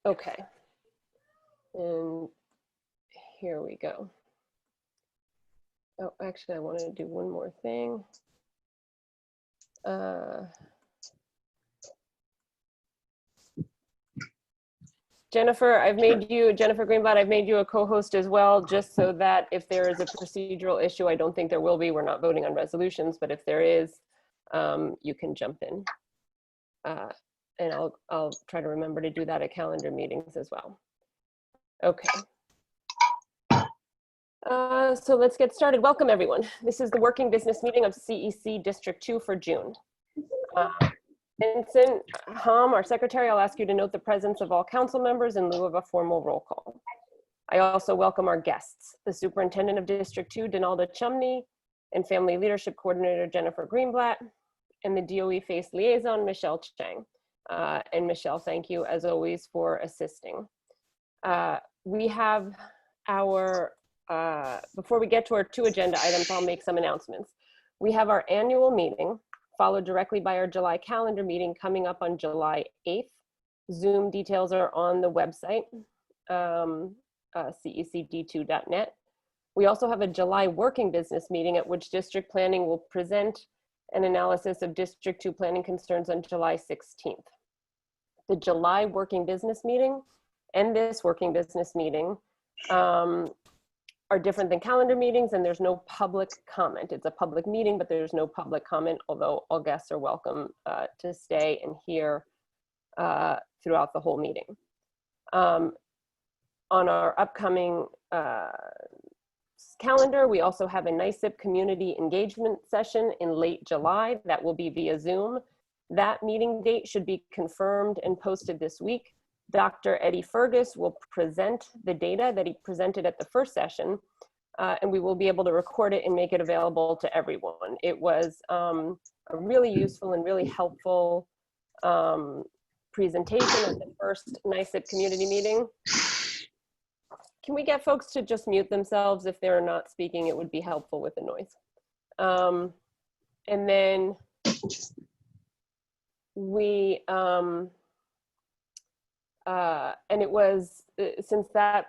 Okay. And here we go. Oh, actually, I wanted to do one more thing. Jennifer, Jennifer Greenblatt, I've made you a co-host as well, just so that if there is a procedural issue, I don't think there will be, we're not voting on resolutions, but if there is, you can jump in. And I'll try to remember to do that at calendar meetings as well. Okay. So let's get started. Welcome, everyone. This is the working business meeting of CEC District 2 for June. Vincent Hom, our secretary, I'll ask you to note the presence of all council members in lieu of a formal roll call. I also welcome our guests, the superintendent of District 2, Donalda Chumney, and family leadership coordinator, Jennifer Greenblatt, and the DOE FACE liaison, Michelle Chang. And Michelle, thank you as always for assisting. We have our, before we get to our 2 agenda items, I'll make some announcements. We have our annual meeting, followed directly by our July calendar meeting coming up on July 8th. Zoom details are on the website, cecd2.net. We also have a July working business meeting at which district planning will present an analysis of District 2 planning concerns on July 16th. The July working business meeting and this working business meeting are different than calendar meetings, and there's no public comment. It's a public meeting, but there's no public comment, although all guests are welcome to stay and hear throughout the whole meeting. On our upcoming calendar, we also have a NYC Community Engagement session in late July that will be via Zoom. That meeting date should be confirmed and posted this week. Dr. Eddie Fergus will present the data that he presented at the first session, and we will be able to record it and make it available to everyone. It was a really useful and really helpful presentation at the first NYC community meeting. Can we get folks to just mute themselves if they're not speaking? It would be helpful with the noise. And then we, and it was, since that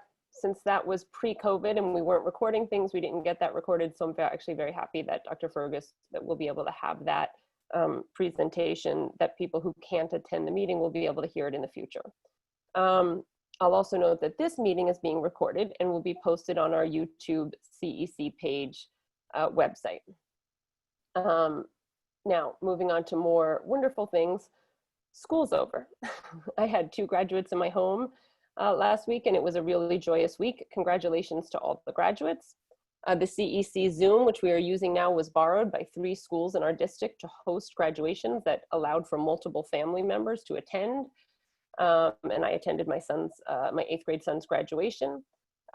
was pre-COVID and we weren't recording things, we didn't get that recorded. So I'm actually very happy that Dr. Fergus, that we'll be able to have that presentation, that people who can't attend the meeting will be able to hear it in the future. I'll also note that this meeting is being recorded and will be posted on our YouTube CEC page website. Now, moving on to more wonderful things. School's over. I had 2 graduates in my home last week, and it was a really joyous week. Congratulations to all the graduates. The CEC Zoom, which we are using now, was borrowed by 3 schools in our district to host graduations that allowed for multiple family members to attend. And I attended my son's, my 8th grade son's graduation.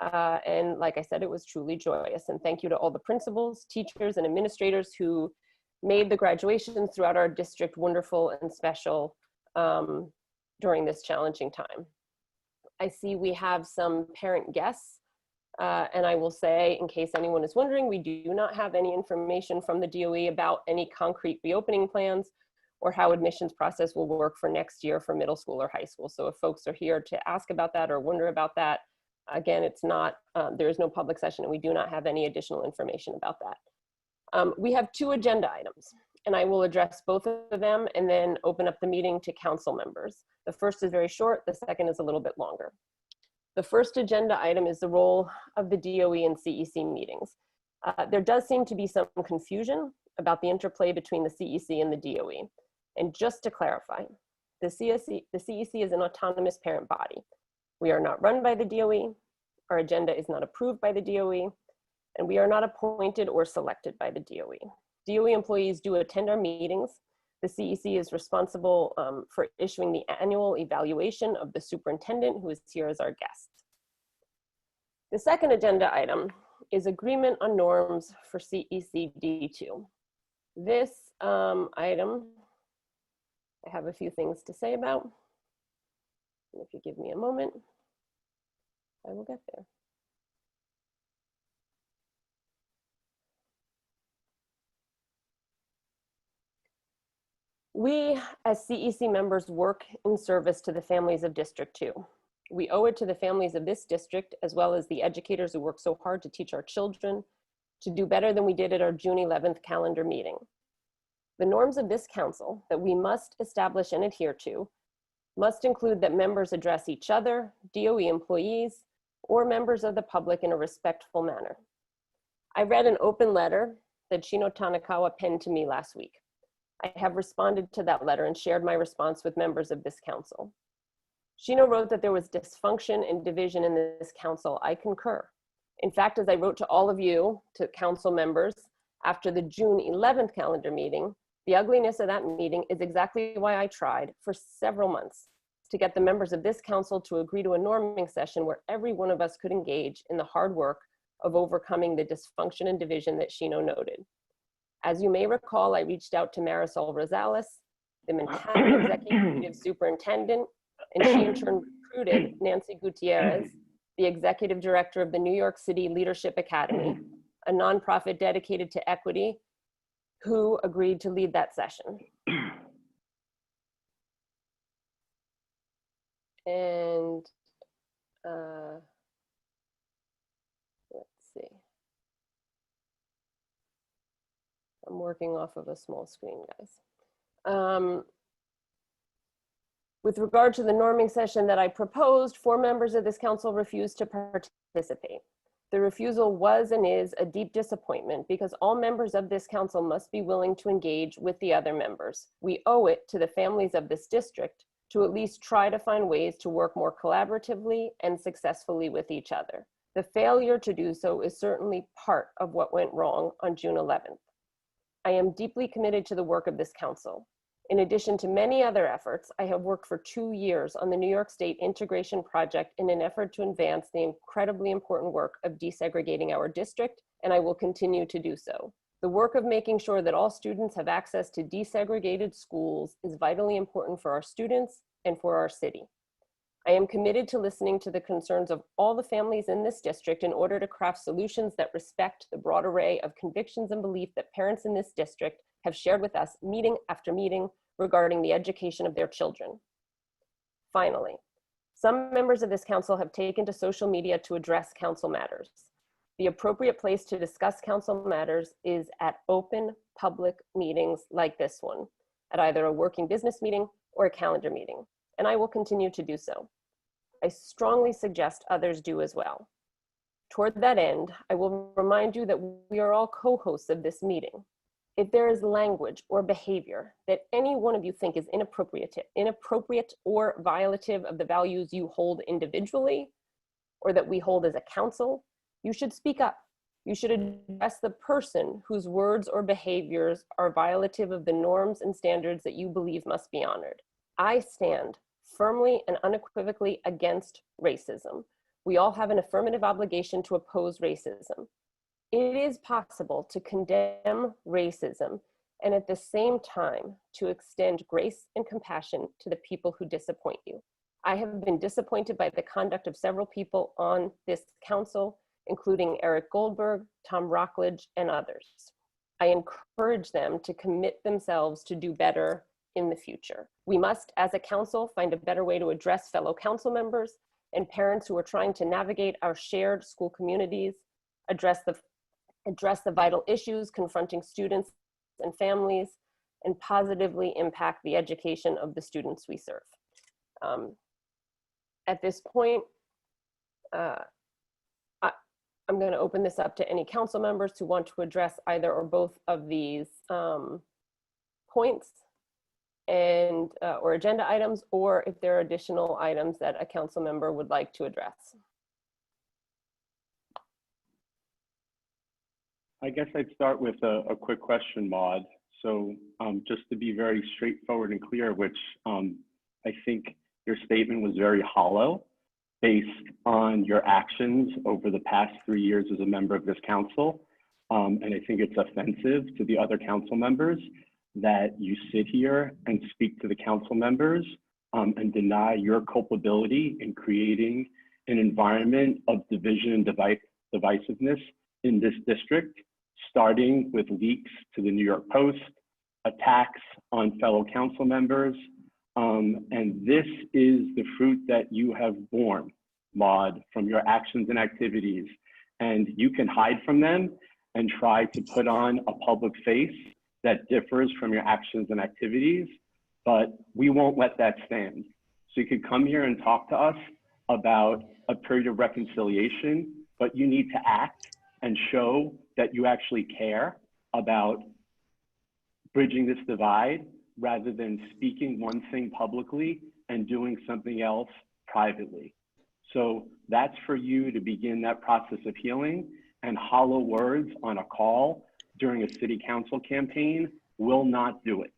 And like I said, it was truly joyous. And thank you to all the principals, teachers, and administrators who made the graduations throughout our district wonderful and special during this challenging time. I see we have some parent guests, and I will say, in case anyone is wondering, we do not have any information from the DOE about any concrete reopening plans or how admissions process will work for next year for middle school or high school. So if folks are here to ask about that or wonder about that, again, it's not, there is no public session and we do not have any additional information about that. We have 2 agenda items, and I will address both of them and then open up the meeting to council members. The first is very short, the second is a little bit longer. The first agenda item is the role of the DOE in CEC meetings. There does seem to be some confusion about the interplay between the CEC and the DOE. And just to clarify, the CEC is an autonomous parent body. We are not run by the DOE, our agenda is not approved by the DOE, and we are not appointed or selected by the DOE. DOE employees do attend our meetings. The CEC is responsible for issuing the annual evaluation of the superintendent, who is here as our guest. The second agenda item is agreement on norms for CEC D2. This item, I have a few things to say about. And if you give me a moment, I will get there. We, as CEC members, work in service to the families of District 2. We owe it to the families of this district, as well as the educators who work so hard to teach our children, to do better than we did at our June 11th calendar meeting. The norms of this council that we must establish and adhere to must include that members address each other, DOE employees, or members of the public in a respectful manner. I read an open letter that Shino Tanakawa penned to me last week. I have responded to that letter and shared my response with members of this council. Shino wrote that there was dysfunction and division in this council. I concur. In fact, as I wrote to all of you, to council members, after the June 11th calendar meeting, the ugliness of that meeting is exactly why I tried for several months to get the members of this council to agree to a norming session where every one of us could engage in the hard work of overcoming the dysfunction and division that Shino noted. As you may recall, I reached out to Marisol Rosales, the Manhattan Executive Superintendent, and she in turn recruited Nancy Gutierrez, the Executive Director of the New York City Leadership Academy, a nonprofit dedicated to equity, who agreed to lead that session. And let's see. I'm working off of a small screen, guys. With regard to the norming session that I proposed, 4 members of this council refused to participate. The refusal was and is a deep disappointment because all members of this council must be willing to engage with the other members. We owe it to the families of this district to at least try to find ways to work more collaboratively and successfully with each other. The failure to do so is certainly part of what went wrong on June 11th. I am deeply committed to the work of this council. In addition to many other efforts, I have worked for 2 years on the New York State Integration Project in an effort to advance the incredibly important work of desegregating our district, and I will continue to do so. The work of making sure that all students have access to desegregated schools is vitally important for our students and for our city. I am committed to listening to the concerns of all the families in this district in order to craft solutions that respect the broad array of convictions and belief that parents in this district have shared with us meeting after meeting regarding the education of their children. Finally, some members of this council have taken to social media to address council matters. The appropriate place to discuss council matters is at open public meetings like this one, at either a working business meeting or a calendar meeting, and I will continue to do so. I strongly suggest others do as well. Toward that end, I will remind you that we are all co-hosts of this meeting. If there is language or behavior that any one of you think is inappropriate or violative of the values you hold individually, or that we hold as a council, you should speak up. You should address the person whose words or behaviors are violative of the norms and standards that you believe must be honored. I stand firmly and unequivocally against racism. We all have an affirmative obligation to oppose racism. It is possible to condemn racism and at the same time to extend grace and compassion to the people who disappoint you. I have been disappointed by the conduct of several people on this council, including Eric Goldberg, Tom Rockledge, and others. I encourage them to commit themselves to do better in the future. We must, as a council, find a better way to address fellow council members and parents who are trying to navigate our shared school communities, address the vital issues confronting students and families, and positively impact the education of the students we serve. At this point, I'm going to open this up to any council members who want to address either or both of these points and or agenda items, or if there are additional items that a council member would like to address. I guess I'd start with a quick question, Maude. So just to be very straightforward and clear, which I think your statement was very hollow based on your actions over the past 3 years as a member of this council. And I think it's offensive to the other council members that you sit here and speak to the council members and deny your culpability in creating an environment of division and divisiveness in this district, starting with leaks to the New York Post, attacks on fellow council members, And this is the fruit that you have borne, Maud, from your actions and activities. And you can hide from them and try to put on a public face that differs from your actions and activities, but we won't let that stand. So you could come here and talk to us about a period of reconciliation, but you need to act and show that you actually care about bridging this divide rather than speaking one thing publicly and doing something else privately. So that's for you to begin that process of healing, and hollow words on a call during a city council campaign will not do it.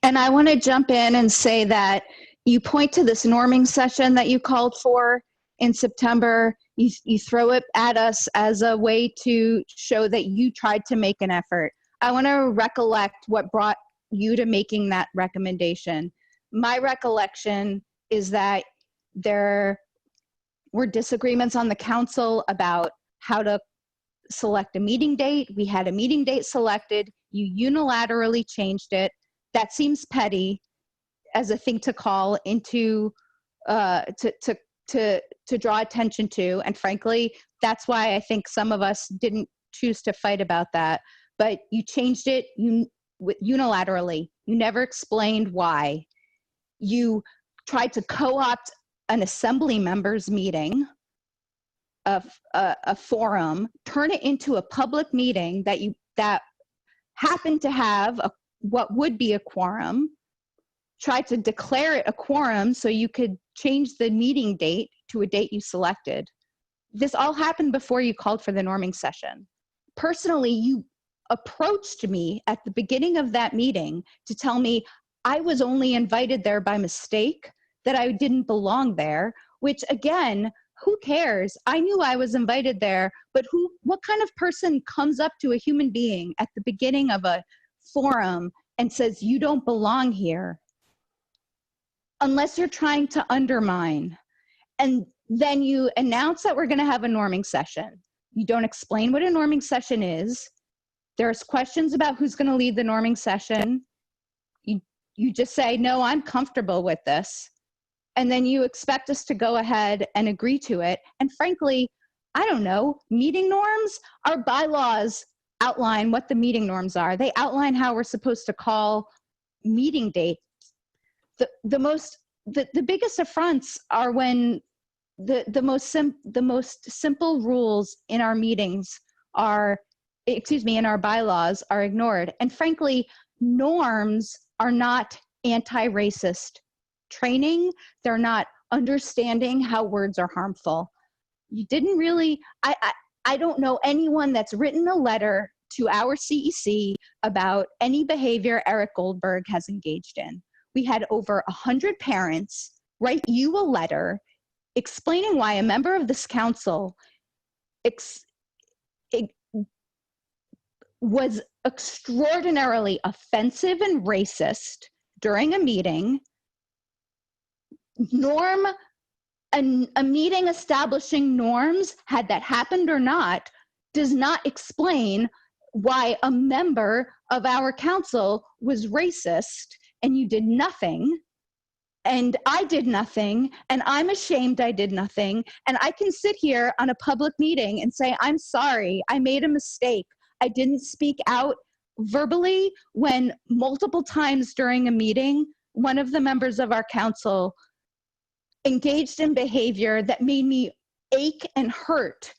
And I want to jump in and say that you point to this norming session that you called for in September. You throw it at us as a way to show that you tried to make an effort. I want to recollect what brought you to making that recommendation. My recollection is that there were disagreements on the council about how to select a meeting date. We had a meeting date selected. You unilaterally changed it. That seems petty as a thing to call into, to draw attention to. And frankly, that's why I think some of us didn't choose to fight about that. But you changed it unilaterally. You never explained why. You tried to co-opt an assembly members meeting, a forum, turn it into a public meeting that happened to have what would be a quorum, try to declare it a quorum so you could change the meeting date to a date you selected. This all happened before you called for the norming session. Personally, you approached me at the beginning of that meeting to tell me I was only invited there by mistake, that I didn't belong there, which again, who cares? I knew I was invited there, but what kind of person comes up to a human being at the beginning of a forum and says, you don't belong here? Unless you're trying to undermine. And then you announce that we're gonna have a norming session. You don't explain what a norming session is. There's questions about who's gonna lead the norming session. You just say, no, I'm comfortable with this. And then you expect us to go ahead and agree to it. And frankly, I don't know, meeting norms, our bylaws outline what the meeting norms are. They outline how we're supposed to call meeting dates. The biggest affronts are when the most simple rules in our meetings are, in our bylaws are ignored. And frankly, norms are not anti-racist training. They're not understanding how words are harmful. You didn't really, I don't know anyone that's written a letter to our CEC about any behavior Eric Goldberg has engaged in. We had over 100 parents write you a letter explaining why a member of this council was extraordinarily offensive and racist during a meeting. A meeting establishing norms, had that happened or not, does not explain why a member of our council was racist, and you did nothing, and I did nothing, and I'm ashamed I did nothing, and I can sit here on a public meeting and say, I'm sorry, I made a mistake. I didn't speak out verbally when multiple times during a meeting, one of the members of our council engaged in behavior that made me ache and hurt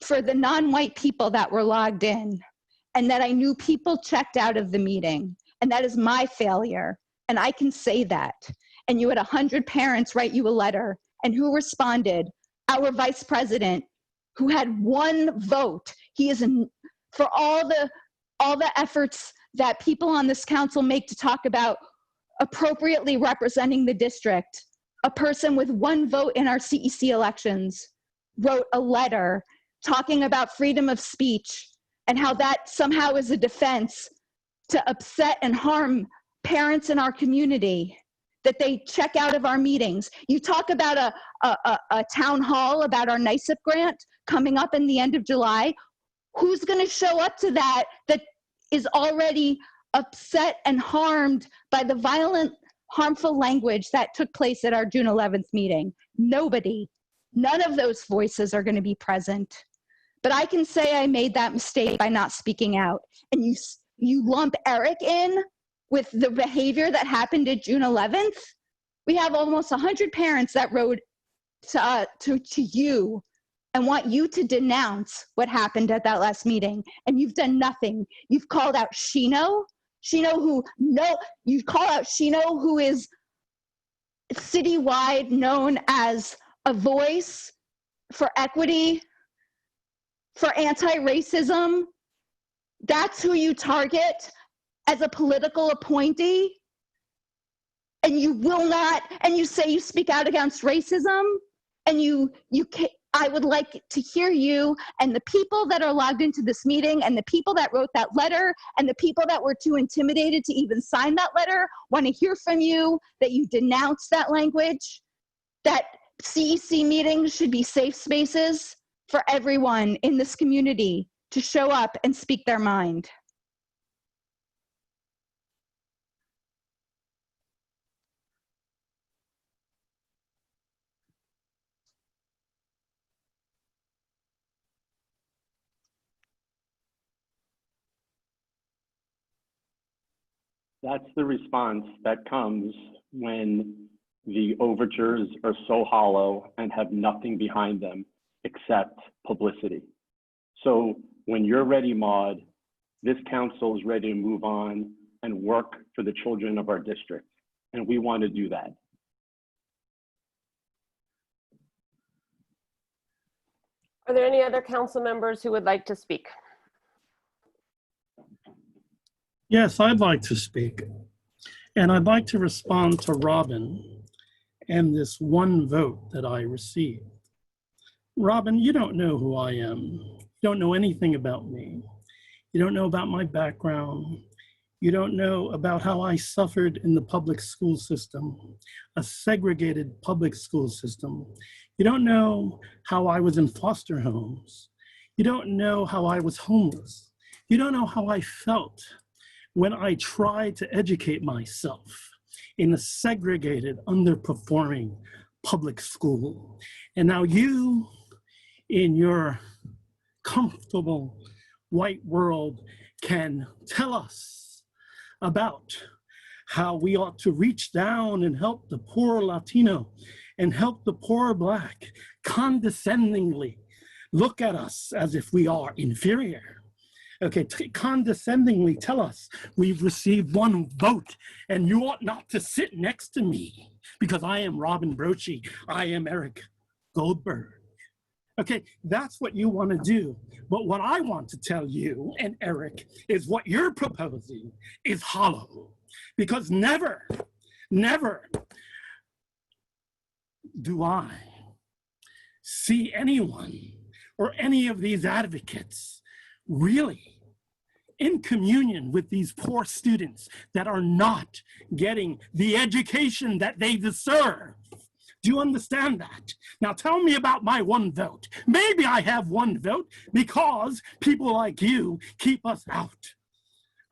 for the non-white people that were logged in, and that I knew people checked out of the meeting. And that is my failure. And I can say that. And you had 100 parents write you a letter. And who responded? Our vice president, who had one vote. He is for all the efforts that people on this council make to talk about appropriately representing the district. A person with one vote in our CEC elections wrote a letter talking about freedom of speech and how that somehow is a defense to upset and harm parents in our community, that they check out of our meetings. You talk about a town hall about our NYC grant coming up in the end of July. Who's gonna show up to that is already upset and harmed by the violent harmful language that took place at our June 11th meeting. Nobody, none of those voices are going to be present. But I can say I made that mistake by not speaking out. And you lump Eric in with the behavior that happened at June 11th. We have almost 100 parents that wrote to you and want you to denounce what happened at that last meeting. And you've done nothing. You've called out Shino, you call out Shino, who is citywide known as a voice for equity, for anti-racism. That's who you target as a political appointee. And you will not, and you say you speak out against racism, and I would like to hear you and the people that are logged into this meeting and the people that wrote that letter and the people that were too intimidated to even sign that letter want to hear from you that you denounce that language, that CEC meetings should be safe spaces for everyone in this community to show up and speak their mind. That's the response that comes when the overtures are so hollow and have nothing behind them except publicity. So when you're ready, Maude, this council is ready to move on and work for the children of our district, and we want to do that. Are there any other council members who would like to speak? Yes, I'd like to speak. And I'd like to respond to Robin and this one vote that I received. Robin, you don't know who I am. You don't know anything about me. You don't know about my background. You don't know about how I suffered in the public school system, a segregated public school system. You don't know how I was in foster homes. You don't know how I was homeless. You don't know how I felt when I tried to educate myself in a segregated, underperforming public school. And now you, in your comfortable white world, can tell us about how we ought to reach down and help the poor Latino and help the poor Black, condescendingly look at us as if we are inferior. Okay, condescendingly tell us we've received one vote and you ought not to sit next to me because I am Robin Brochi, I am Eric Goldberg. Okay, that's what you want to do. But what I want to tell you and Eric is what you're proposing is hollow, because never, never do I see anyone or any of these advocates really in communion with these poor students that are not getting the education that they deserve. Do you understand that? Now tell me about my one vote. Maybe I have one vote because people like you keep us out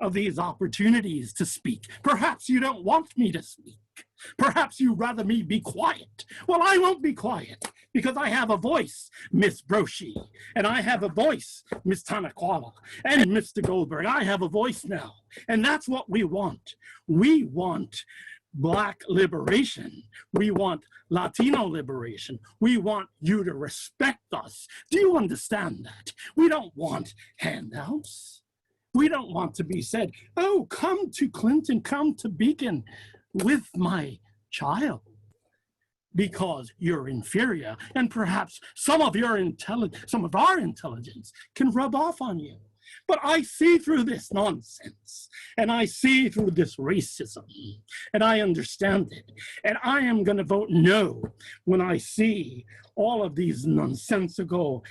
of these opportunities to speak. Perhaps you don't want me to speak. Perhaps you'd rather me be quiet. Well, I won't be quiet because I have a voice, Miss Brochi, and I have a voice, Miss Tanakwala, and Mr. Goldberg. I have a voice now, and that's what we want. We want Black liberation. We want Latino liberation. We want you to respect us. Do you understand that? We don't want handouts. We don't want to be said, oh, come to Clinton, come to Beacon with my child because you're inferior, and perhaps some of our intelligence can rub off on you. But I see through this nonsense, and I see through this racism, and I understand it. And I am going to vote no when I see all of these nonsensical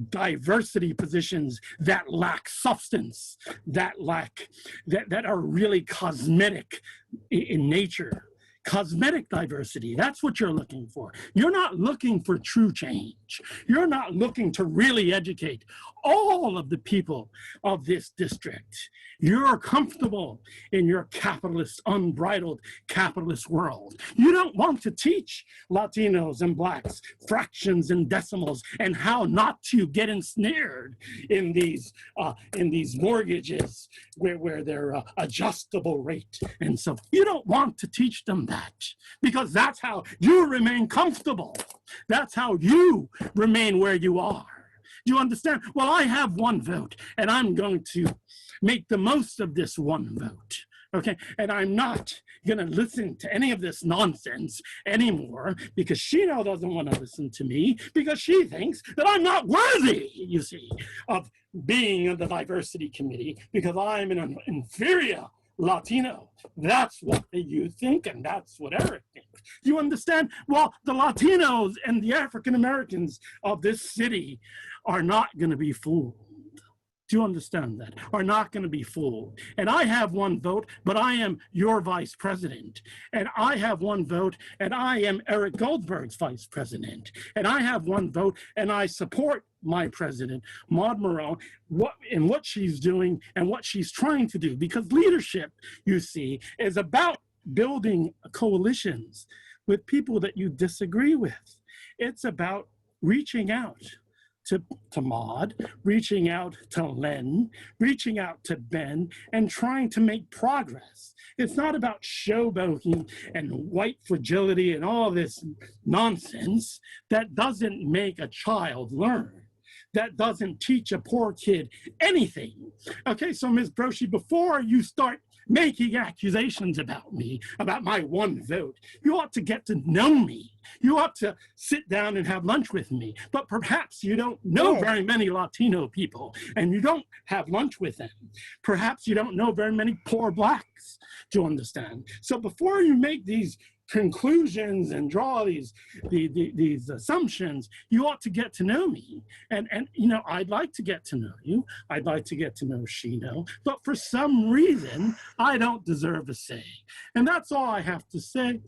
diversity positions that lack substance, that are really cosmetic in nature. cosmetic diversity. That's what you're looking for. You're not looking for true change. You're not looking to really educate all of the people of this district. You're comfortable in your capitalist, unbridled capitalist world. You don't want to teach Latinos and Blacks fractions and decimals and how not to get ensnared in these mortgages where they're adjustable rate. And so you don't want to teach them that, because that's how you remain comfortable. That's how you remain where you are. Do you understand? Well, I have one vote, and I'm going to make the most of this one vote. Okay, and I'm not going to listen to any of this nonsense anymore, because Shino doesn't want to listen to me, because she thinks that I'm not worthy, you see, of being in the diversity committee, because I'm an inferior Latino. That's what you think, and that's what Eric thinks. You understand? Well, the Latinos and the African Americans of this city are not going to be fooled. Do you understand that? Are not going to be fooled. And I have one vote, but I am your vice president. And I have one vote, and I am Eric Goldberg's vice president. And I have one vote, and I support my president, Maud Marone, in what she's doing and what she's trying to do. Because leadership, you see, is about building coalitions with people that you disagree with. It's about reaching out to Maud, reaching out to Len, reaching out to Ben, and trying to make progress. It's not about showboating and white fragility and all this nonsense that doesn't make a child learn, that doesn't teach a poor kid anything. Okay, so Ms. Broshi, before you start making accusations about me, about my one vote, you ought to get to know me. You ought to sit down and have lunch with me. But perhaps you don't know very many Latino people, and you don't have lunch with them. Perhaps you don't know very many poor Blacks, to understand. So before you make these conclusions and draw these assumptions, you ought to get to know me. And you know, I'd like to get to know you. I'd like to get to know Shino, but for some reason, I don't deserve a say. And that's all I have to say.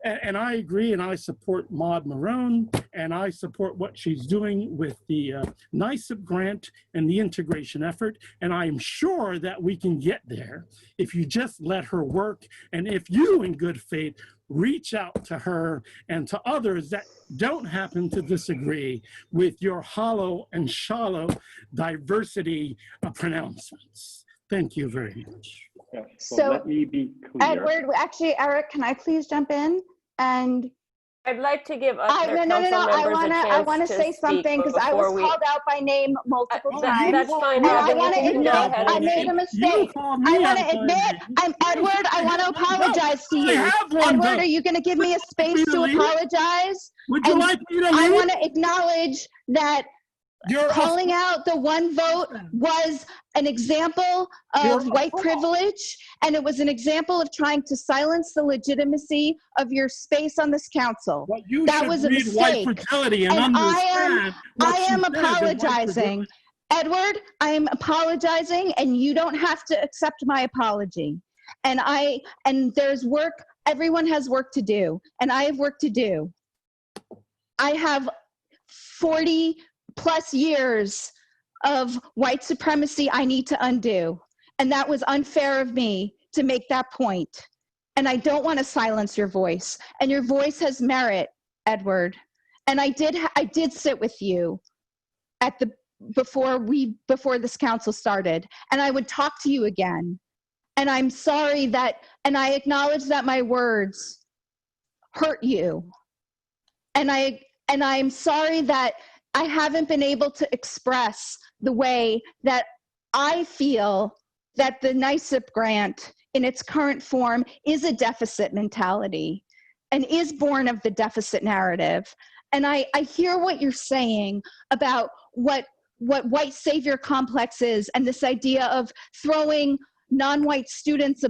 And I agree, and I support Maud Marone, and I support what she's doing with the NYC grant and the integration effort. And I'm sure that we can get there if you just let her work, and if you, in good faith, reach out to her and to others that don't happen to disagree with your hollow and shallow diversity pronouncements. Thank you very much. Yes, So, let me be clear. Edward, actually, Eric, can I please jump in? And I'd like to give other no. council members a chance I want to say speak something, because I was called out by name multiple times. That's fine, And I Robin, want to you can admit go ahead I and made a mistake. I want to admit, I'm Edward. I want to apologize to you. Edward, are you going to give me a space to apologize? Would you like me to leave? I want to acknowledge that calling out the one vote was an example of white privilege, and it was an example of trying to silence the legitimacy of your space on this council. Well, that was a mistake. And I am apologizing. Edward, I am apologizing, and you don't have to accept my apology. And there's work, everyone has work to do, and I have work to do. I have 40 plus years of white supremacy I need to undo. And that was unfair of me to make that point. And I don't want to silence your voice. And your voice has merit, Edward. And I did sit with you at before this council started. And I would talk to you again. And I'm sorry and I acknowledge that my words hurt you. And I'm sorry that I haven't been able to express the way that I feel that the NYC grant in its current form is a deficit mentality and is born of the deficit narrative. And I hear what you're saying about what white savior complex is, and this idea of throwing non-white students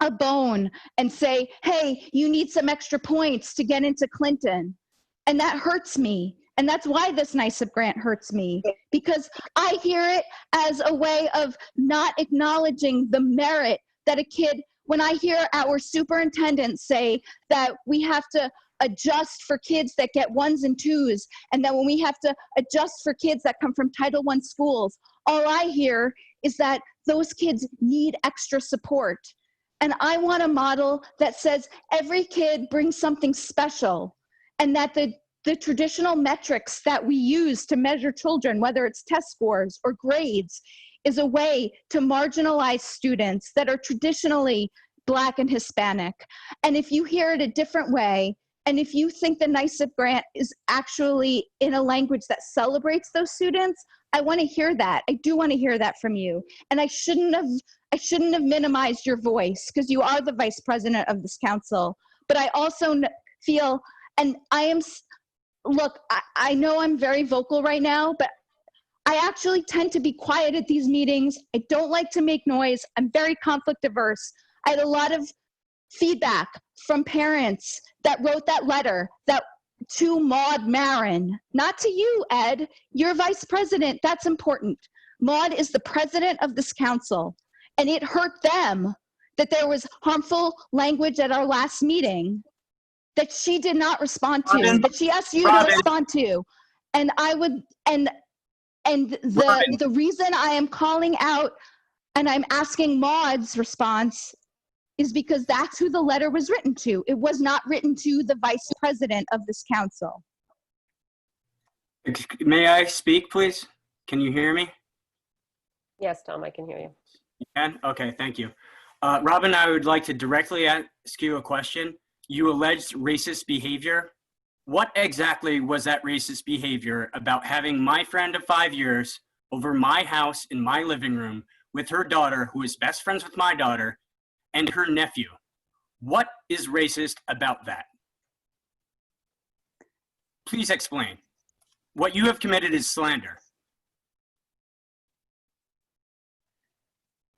a bone and say, hey, you need some extra points to get into Clinton. And that hurts me. And that's why this NYC grant hurts me, because I hear it as a way of not acknowledging the merit that a kid when I hear our superintendent say that we have to adjust for kids that get 1s and 2s, and that when we have to adjust for kids that come from Title I schools, all I hear is that those kids need extra support. And I want a model that says every kid brings something special, and that the traditional metrics that we use to measure children, whether it's test scores or grades, is a way to marginalize students that are traditionally Black and Hispanic. And if you hear it a different way, and if you think the NYCEP grant is actually in a language that celebrates those students, I want to hear that. I do want to hear that from you. And I shouldn't have minimized your voice, because you are the vice president of this council. But I also feel, and look, I know I'm very vocal right now, but I actually tend to be quiet at these meetings. I don't like to make noise. I'm very conflict averse. I had a lot of feedback from parents that wrote that letter to Maud Marin, not to you, Ed. You're vice president. That's important. Maud is the president of this council, and it hurt them that there was harmful language at our last meeting that she did not respond to, that she asked you to respond to. And I would, and the reason I am calling out and I'm asking Maud's response is because that's who the letter was written to. It was not written to the vice president of this council. May I speak, please? Can you hear me? Yes, Tom, I can hear you. You can? Okay, thank you. Robin, I would like to directly ask you a question. You alleged racist behavior. What exactly was that racist behavior about having my friend of 5 years over my house in my living room with her daughter, who is best friends with my daughter, and her nephew? What is racist about that? Please explain. What you have committed is slander.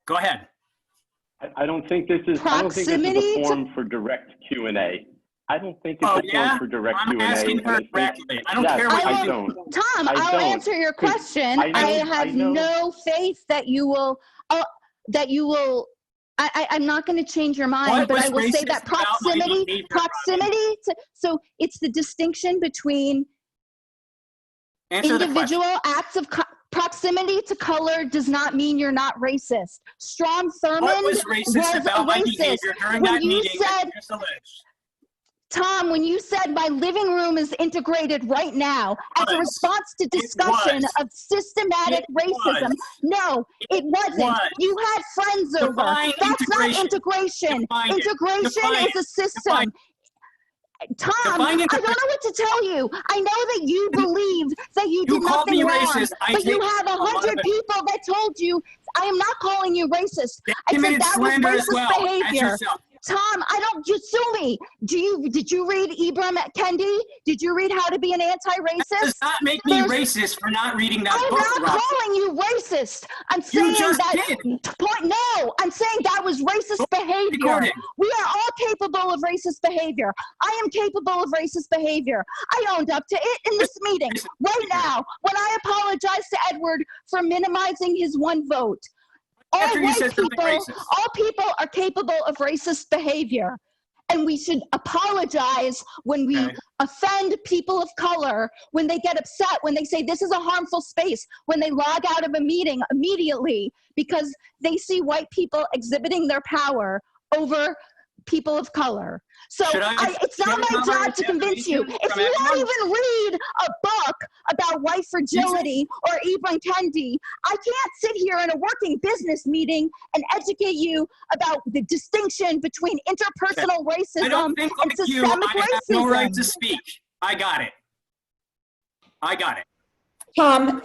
Go ahead. I don't think this is a forum for direct Q&A. I don't think it's a forum for direct Q&A. I'm asking her directly. I don't care what you do. Tom, I'll answer your question. I have no faith that you will, I'm not going to change your mind, but I will say that proximity to, so it's the distinction between individual acts of proximity to color does not mean you're not racist. Strom Thurmond was about my behavior during that meeting. Tom, when you said my living room is integrated right now as a response to discussion of systematic racism, no, it wasn't. You had friends over. That's not integration. Integration is a system. Tom, I don't know what to tell you. I know that you believed that you did nothing wrong, but you have 100 people that told you, I am not calling you racist. I said that was racist behavior. Tom, you sue me. Did you read Ibram Kendi? Did you read How to Be an Anti-Racist? That does not make me racist for not reading that book. I'm not calling you racist. I'm saying I'm saying that was racist behavior. We are all capable of racist behavior. I am capable of racist behavior. I owned up to it in this meeting right now when I apologized to Edward for minimizing his one vote. All people are capable of racist behavior, and we should apologize when we offend people of color, when they get upset, when they say this is a harmful space, when they log out of a meeting immediately because they see white people exhibiting their power over people of color. So it's not my job to convince you. If you don't even read a book about white fragility or Ibram Kendi, I can't sit here in a working business meeting and educate you about the distinction between interpersonal racism and systemic racism. I have no right to speak. I got it. Tom,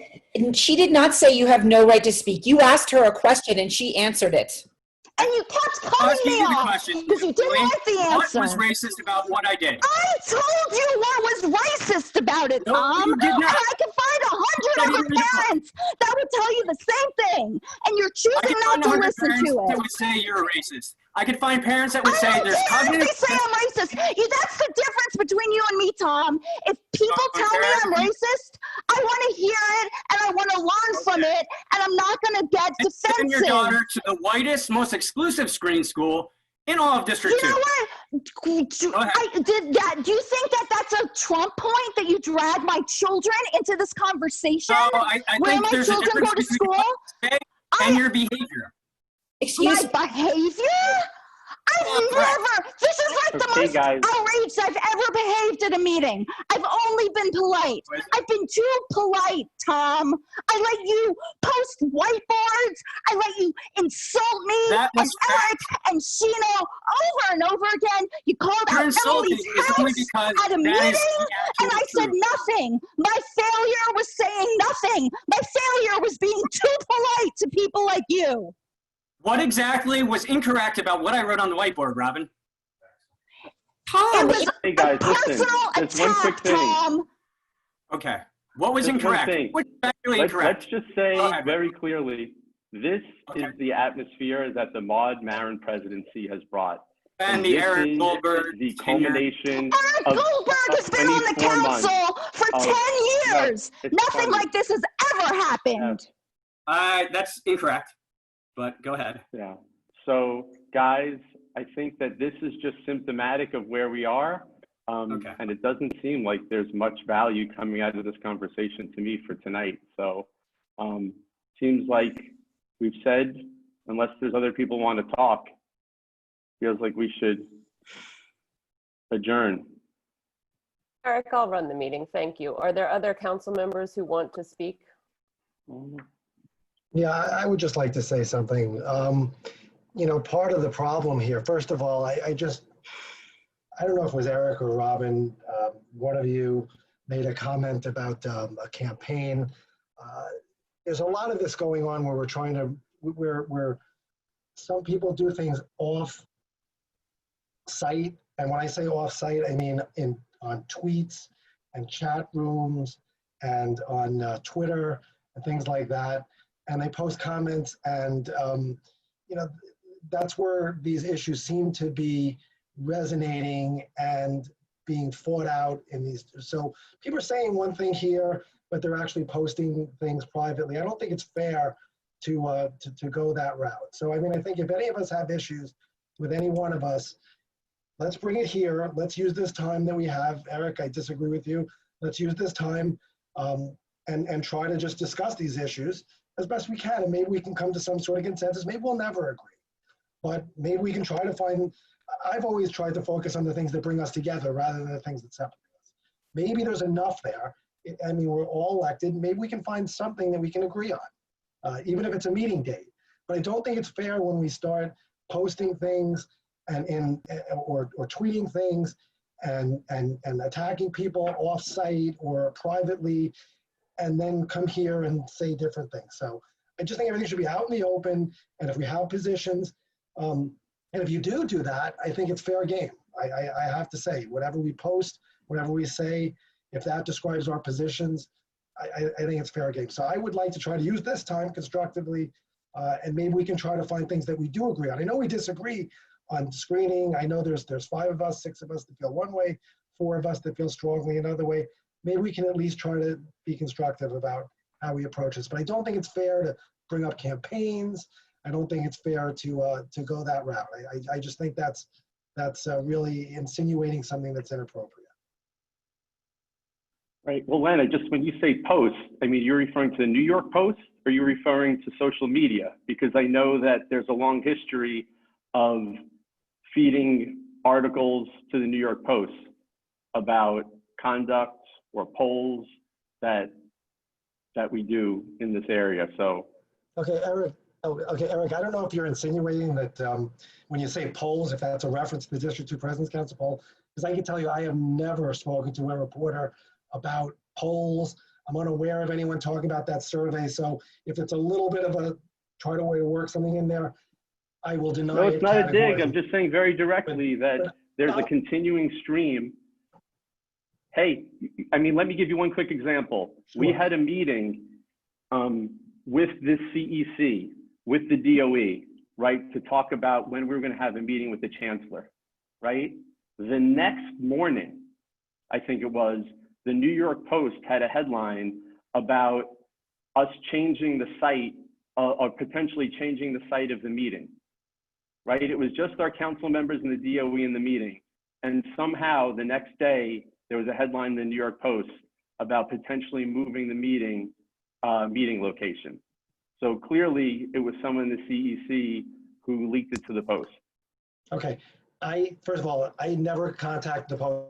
she did not say you have no right to speak. You asked her a question and she answered it. And you kept cutting me off because you didn't like the answer. What was racist about what I did? I told you what was racist about it, Tom. You did not. And I can find 100 other parents that would tell you the same thing. And you're choosing not to listen to it. That would say you're a racist. I could find parents that would say there's cognitive. They say I'm racist. That's the difference between you and me, Tom. If people tell me I'm racist, I want to hear it and I want to learn from it, and I'm not going to get defensive. Send your daughter to the whitest, most exclusive screen school In all of District 2. You know what? Go ahead. Do you think that that's a Trump point that you drag my children into this conversation? No, I where think my there's a children go difference to between school? what you say and your behavior. Excuse My behavior? I've never, this is like the Okay, most guys. outraged I've ever behaved at a meeting. I've only been polite. I've been too polite, Tom. I let you post whiteboards. I let you insult me That and was Eric and Shino over and over again. You called Your out insulting Emily's is only house because at a that meeting, is the and actual I said truth. nothing. My failure was saying nothing. My failure was being too polite to people like you. What exactly was incorrect about what I wrote on the whiteboard, Robin? It Tom, was Hey a guys, listen, personal just one quick attack, thing. Tom. Okay. What was Just one incorrect? thing. What was actually Let's incorrect? just say Go ahead. very clearly, this Okay. is the atmosphere that the Maud Marin presidency has brought. And the this Eric is Goldberg the tenure. culmination Eric of Goldberg has been on the 24 months council for of- 10 No, years. it's Nothing funny. like this has ever happened. That's incorrect, but go ahead. Yeah. So guys, I think that this is just symptomatic of where we are. Okay. And it doesn't seem like there's much value coming out of this conversation to me for tonight. So seems like we've said, unless there's other people want to talk, feels like we should adjourn. Eric, I'll run the meeting. Thank you. Are there other council members who want to speak? Yeah, I would just like to say something. You know, part of the problem here, first of all, I don't know if it was Eric or Robin, one of you made a comment about a campaign. There's a lot of this going on where we're trying to, where some people do things off site. And when I say off site, I mean on tweets and chat rooms and on Twitter and things like that. And they post comments and, you know, that's where these issues seem to be resonating and being fought out in these. So people are saying one thing here, but they're actually posting things privately. I don't think it's fair to go that route. So, I mean, I think if any of us have issues with any one of us, let's bring it here. Let's use this time that we have. Eric, I disagree with you. Let's use this time and try to just discuss these issues as best we can. And maybe we can come to some sort of consensus. Maybe we'll never agree, but maybe we can try to find, I've always tried to focus on the things that bring us together rather than the things that separate us. Maybe there's enough there. I mean, we're all elected. Maybe we can find something that we can agree on, even if it's a meeting date. But I don't think it's fair when we start posting things or tweeting things and attacking people off-site or privately, and then come here and say different things. So I just think everything should be out in the open. And if we have positions, and if you do that, I think it's fair game. I have to say, whatever we post, whatever we say, if that describes our positions, I think it's fair game. So I would like to try to use this time constructively, and maybe we can try to find things that we do agree on. I know we disagree on screening. I know there's 5 of us, 6 of us that feel one way, 4 of us that feel strongly another way. Maybe we can at least try to be constructive about how we approach this. But I don't think it's fair to bring up campaigns. I don't think it's fair to go that route. I just think that's really insinuating something that's inappropriate. Right. Well, Len, when you say post, I mean, you're referring to the New York Post, or you're referring to social media? Because I know that there's a long history of feeding articles to the New York Post about conduct or polls that we do in this area. So. Okay, Eric. Okay, Eric, I don't know if you're insinuating that when you say polls, if that's a reference to the District 2 President's Council poll, because I can tell you I have never spoken to a reporter about polls. I'm unaware of anyone talking about that survey. So if it's a little bit of a try to way to work something in there, I will deny it. No, it's not a dig. I'm just saying very directly that there's a continuing stream. Hey, I mean, let me give you one quick example. Sure. We had a meeting with the CEC, with the DOE, right, to talk about when we were going to have a meeting with the chancellor, right? The next morning, I think it was, the New York Post had a headline about us changing the site or potentially changing the site of the meeting. right? It was just our council members and the DOE in the meeting. And somehow the next day, there was a headline in the New York Post about potentially moving the meeting location. So clearly it was someone in the CEC who leaked it to the Post. Okay, first of all, I never contacted the Post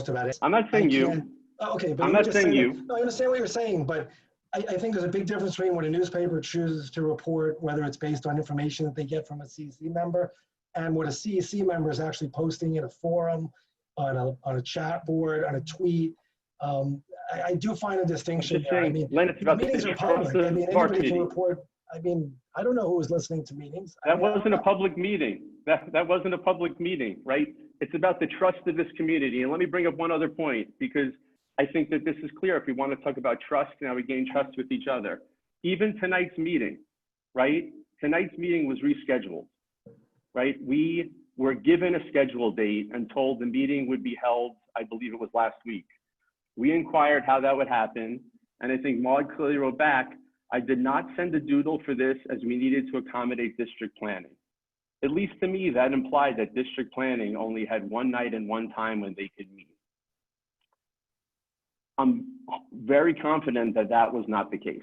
about it. I'm not saying you. Okay, but I'm you not just saying said you. it. No, I understand what you're saying, but I think there's a big difference between when a newspaper chooses to report, whether it's based on information that they get from a CEC member, and what a CEC member is actually posting in a forum, on a chat board, on a tweet. I do find a distinction there. I mean, Len, it's about meetings the are public. I mean, trust of anybody can our report. I mean, I don't know who was listening to meetings. That wasn't a public meeting. That wasn't a public meeting, right? It's about the trust of this community. And let me bring up one other point, because I think that this is clear. If we want to talk about trust and how we gain trust with each other, even tonight's meeting, right? Tonight's meeting was rescheduled, right? We were given a scheduled date and told the meeting would be held, I believe it was last week. We inquired how that would happen. And I think Maud clearly wrote back, I did not send a doodle for this as we needed to accommodate district planning. At least to me, that implied that district planning only had one night and one time when they could meet. I'm very confident that that was not the case.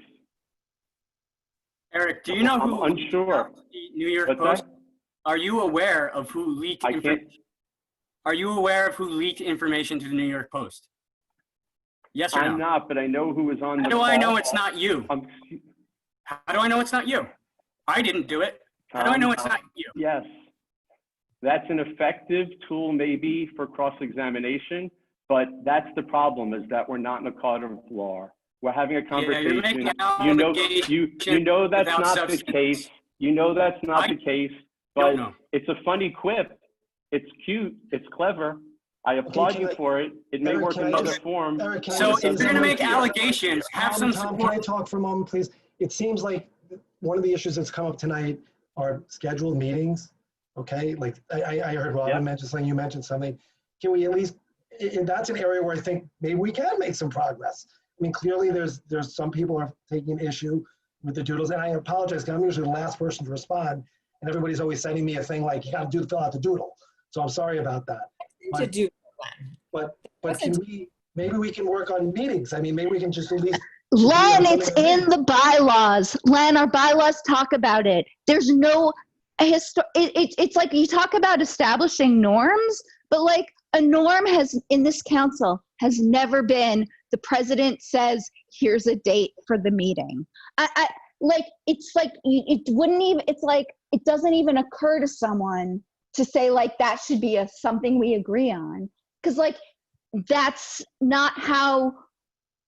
Eric, do you know who? I'm unsure. The New York What's Post. that? Are you aware of who leaked I can't. information? Are you aware of who leaked information to the New York Post? Yes or no? I'm not, but I know who was on the How do call. I know it's not you? Um, How do I know it's not you? I didn't do it. How do I know it's not you? Yes. That's an effective tool maybe for cross-examination, but that's the problem, is that we're not in a court of law. We're having a conversation. you're making You know that's without not the substance. case. You know that's not the case, but don't know. it's a funny quip. It's cute. It's clever. I applaud you for it. It may Eric, work can in I other just- form. Eric, can I So just say if you're going to something? make allegations, have some Tom, support. can I talk for a moment, please? It seems like one of the issues that's come up tonight are scheduled meetings, okay? Like, I heard Robin Yeah. mention something, you mentioned something. Can we at least, and that's an area where I think maybe we can make some progress. I mean, clearly there's some people are taking issue with the doodles, and I apologize, because I'm usually the last person to respond, and everybody's always sending me a thing like, you gotta fill out the doodle. So I'm sorry about that. To do. But can we, maybe we can work on meetings. I mean, maybe we can just at least. Len, it's in the bylaws. Len, our bylaws talk about it. There's no it's like you talk about establishing norms, but like a norm has in this council has never been the president says, here's a date for the meeting. I like, it's like, it wouldn't even, it's like, it doesn't even occur to someone to say like, that should be something we agree on. Cause like, that's not how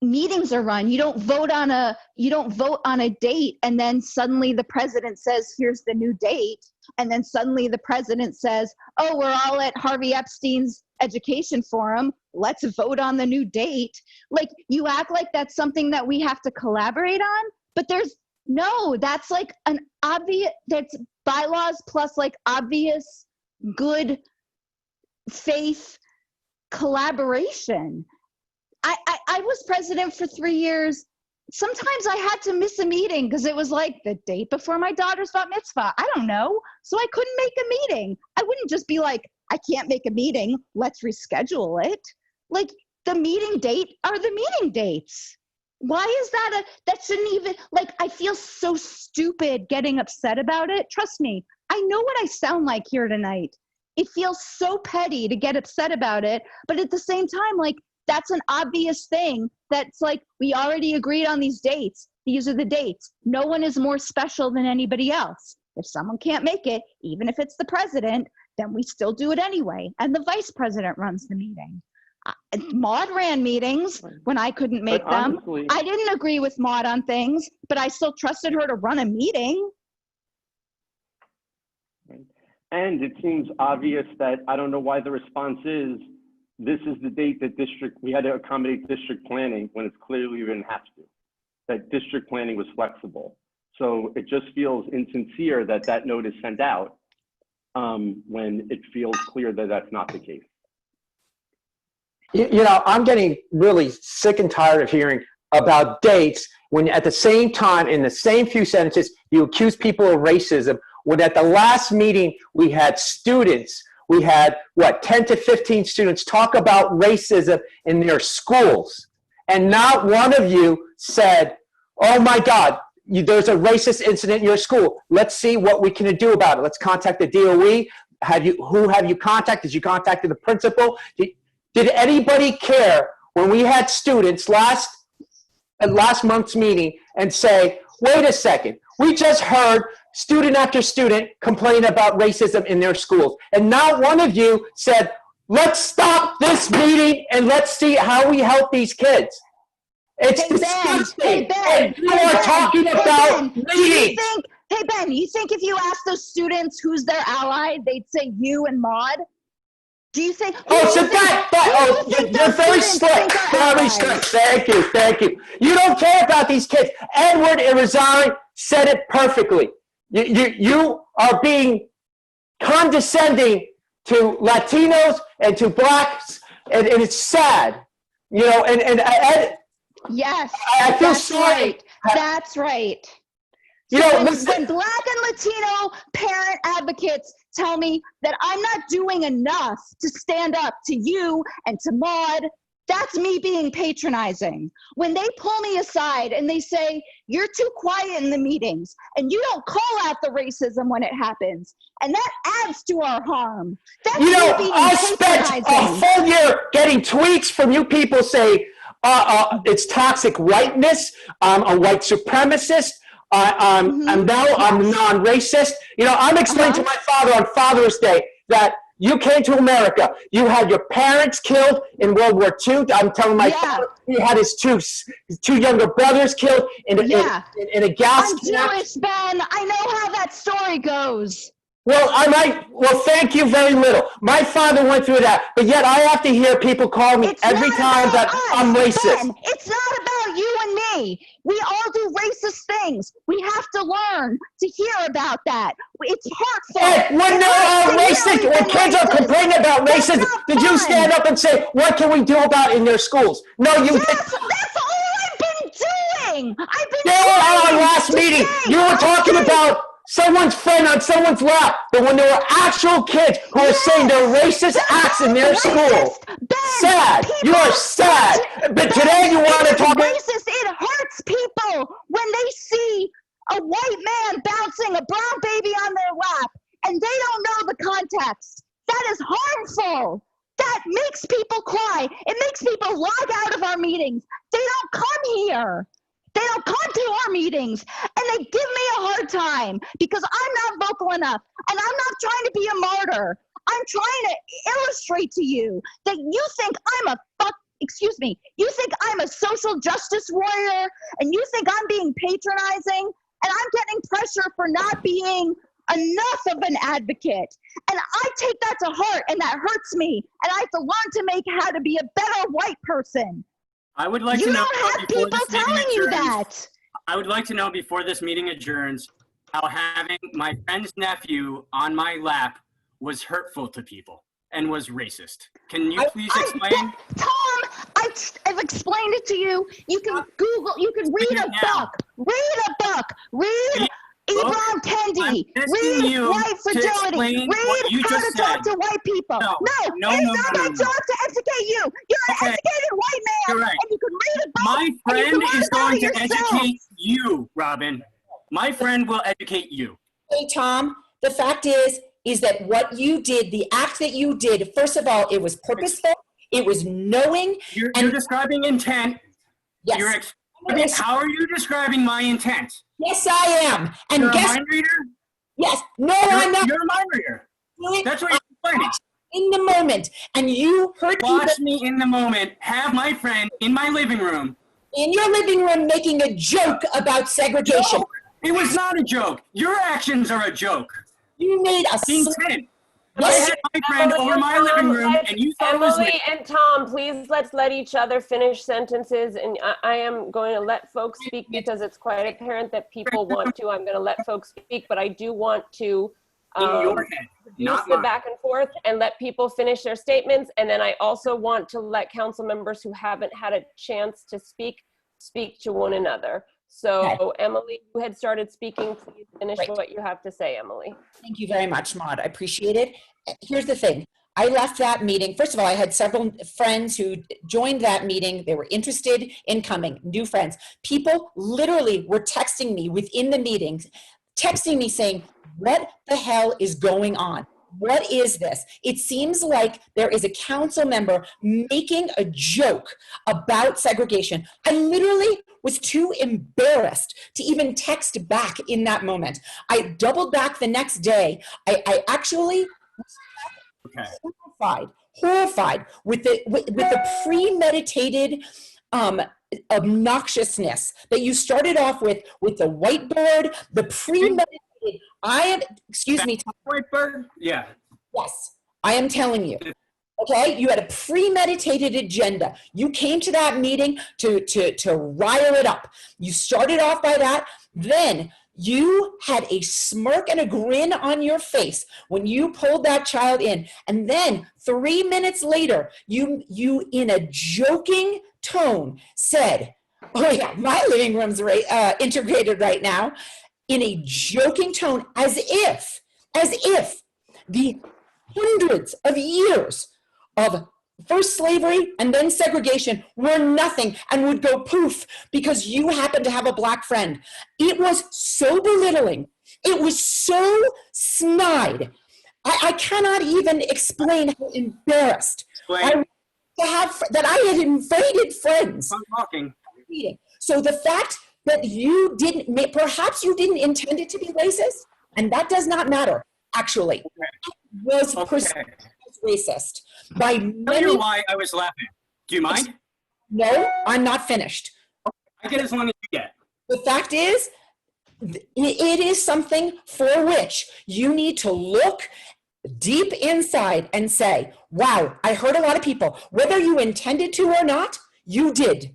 meetings are run. You don't vote on a date and then suddenly the president says, here's the new date. And then suddenly the president says, oh, we're all at Harvey Epstein's education forum. Let's vote on the new date. Like, you act like that's something that we have to collaborate on, but that's like an obvious, that's bylaws plus like obvious good faith collaboration. I was president for 3 years. Sometimes I had to miss a meeting because it was like the date before my daughter's bat mitzvah. I don't know. So I couldn't make a meeting. I wouldn't just be like, I can't make a meeting. Let's reschedule it. Like, the meeting date are the meeting dates. Why is that that shouldn't even, like, I feel so stupid getting upset about it. Trust me, I know what I sound like here tonight. It feels so petty to get upset about it. But at the same time, like, that's an obvious thing that's like, we already agreed on these dates. These are the dates. No one is more special than anybody else. If someone can't make it, even if it's the president, then we still do it anyway. And the vice president runs the meeting. Maud ran meetings when I couldn't make them. Honestly, I didn't agree with Maud on things, but I still trusted her to run a meeting. and it seems obvious that I don't know why the response is, this is the date that we had to accommodate district planning when it's clearly we didn't have to, that district planning was flexible. So it just feels insincere that that note is sent out when it feels clear that that's not the case. You know, I'm getting really sick and tired of hearing about dates when at the same time, in the same few sentences, you accuse people of racism when at the last meeting we had students, we had, what, 10 to 15 students talk about racism in their schools. And not one of you said, oh my God, there's a racist incident in your school. Let's see what we can do about it. Let's contact the DOE. Who have you contacted? Did you contact the principal? Did anybody care when we had students at last month's meeting and say, wait a second, we just heard student after student complain about racism in their schools. And not one of you said, let's stop this meeting and let's see how we help these kids. It's disgusting. Hey, Ben. And you are talking about meetings. Hey, Ben, you think if you ask those students who's their ally, they'd say you and Maude? Do you think? You're very slick. Very slick. Thank you. You don't care about these kids. Edward Irizarry said it perfectly. You are being condescending to Latinos and to blacks, and it's sad. You know, yes, I feel that's sorry. Right. That's right. You know, when Black and Latino parent advocates tell me that I'm not doing enough to stand up to you and to Maude, that's me being patronizing. When they pull me aside and they say, you're too quiet in the meetings and you don't call out the racism when it happens, and that adds to our harm. That's you know, me being I spent a full year getting tweets from you people saying it's toxic whiteness, I'm a white supremacist, and now I'm non-racist. You know, I'm explaining to my father on Father's Day that you came to America. You had your parents killed in World War II. I'm telling my father he had his two younger brothers killed in a gas. I'm Jewish, Ben. I know how that story goes. Well, thank you very little. My father went through that, but yet I have to hear people call me every time that I'm racist. Ben, it's not about you and me. We all do racist things. We have to learn to hear about that. It's hurtful. Hey, when kids are complaining about racism, did you stand up and say, what can we do about it in their schools? No, you didn't. That's all I've been doing. Our last meeting, you were talking about someone's friend on someone's lap, but when there were actual kids who were saying their racist acts in their school, sad. You are sad. But today you want to talk. Racist. It hurts people when they see a white man bouncing a brown baby on their lap and they don't know the context. That is harmful. That makes people cry. It makes people log out of our meetings. They don't come here. They don't come to our meetings, and they give me a hard time because I'm not vocal enough, and I'm not trying to be a martyr. I'm trying to illustrate to you that you think you think I'm a social justice warrior, and you think I'm being patronizing, and I'm getting pressure for not being enough of an advocate. And I take that to heart, and that hurts me, and I have to learn to make how to be a better white person. I would like to know. You don't have people telling you that. I would like to know before this meeting adjourns how having my friend's nephew on my lap was hurtful to people and was racist. Can you please explain? Tom, I've explained it to you. You can Google, you can read a book. Read Ibram Kendi. Read White Fragility. Read How to Talk to White People. No, it's not my job to educate you. You're an educated white man, right. and you can read a book. My friend is going to educate you, Robin. My friend will educate you. Hey, Tom, the fact is that what you did, the act that you did, first of all, it was purposeful. It was knowing. You're describing intent. Yes. How are you describing my intent? Yes, I am. And you're a mind reader? Yes. No, I'm not. You're a mind reader. That's what you're explaining. In the moment. And you heard Watch me in the moment have my friend in my living room. In your living room making a joke about segregation. No, it was not a joke. Your actions are a joke. You made a intent. I had my friend over my living room, and you thought it was me. Emily and Tom, please let's let each other finish sentences. And I am going to let folks speak because it's quite apparent that people want to. I'm going to let folks speak, but I do want to use the back and forth and let people finish their statements. And then I also want to let council members who haven't had a chance to speak to one another. So Emily, you had started speaking. Please finish Right. what you have to say, Emily. Thank you very much, Maude. I appreciate it. Here's the thing. I left that meeting. First of all, I had several friends who joined that meeting. They were interested in coming, new friends. People literally were texting me within the meetings, texting me saying, what the hell is going on? What is this? It seems like there is a council member making a joke about segregation. I literally was too embarrassed to even text back in that moment. I doubled back the next day. I actually was horrified with the premeditated obnoxiousness that you started off with the whiteboard, the premeditated. Excuse me. Whiteboard? Yeah. Yes, I am telling you. Okay, you had a premeditated agenda. You came to that meeting to rile it up. You started off by that. Then you had a smirk and a grin on your face when you pulled that child in. And then 3 minutes later, you in a joking tone said, oh yeah, my living room's integrated right now, in a joking tone, as if the hundreds of years of first slavery and then segregation were nothing and would go poof because you happen to have a black friend. It was so belittling. It was so snide. I cannot even explain how embarrassed I had invited friends. I'm talking. So the fact that you didn't, perhaps you didn't intend it to be racist, and that does not matter, actually. It was racist. By I know why I was laughing. Do you mind? No, I'm not finished. I get as long as you get. The fact is, it is something for which you need to look deep inside and say, wow, I hurt a lot of people. Whether you intended to or not, you did.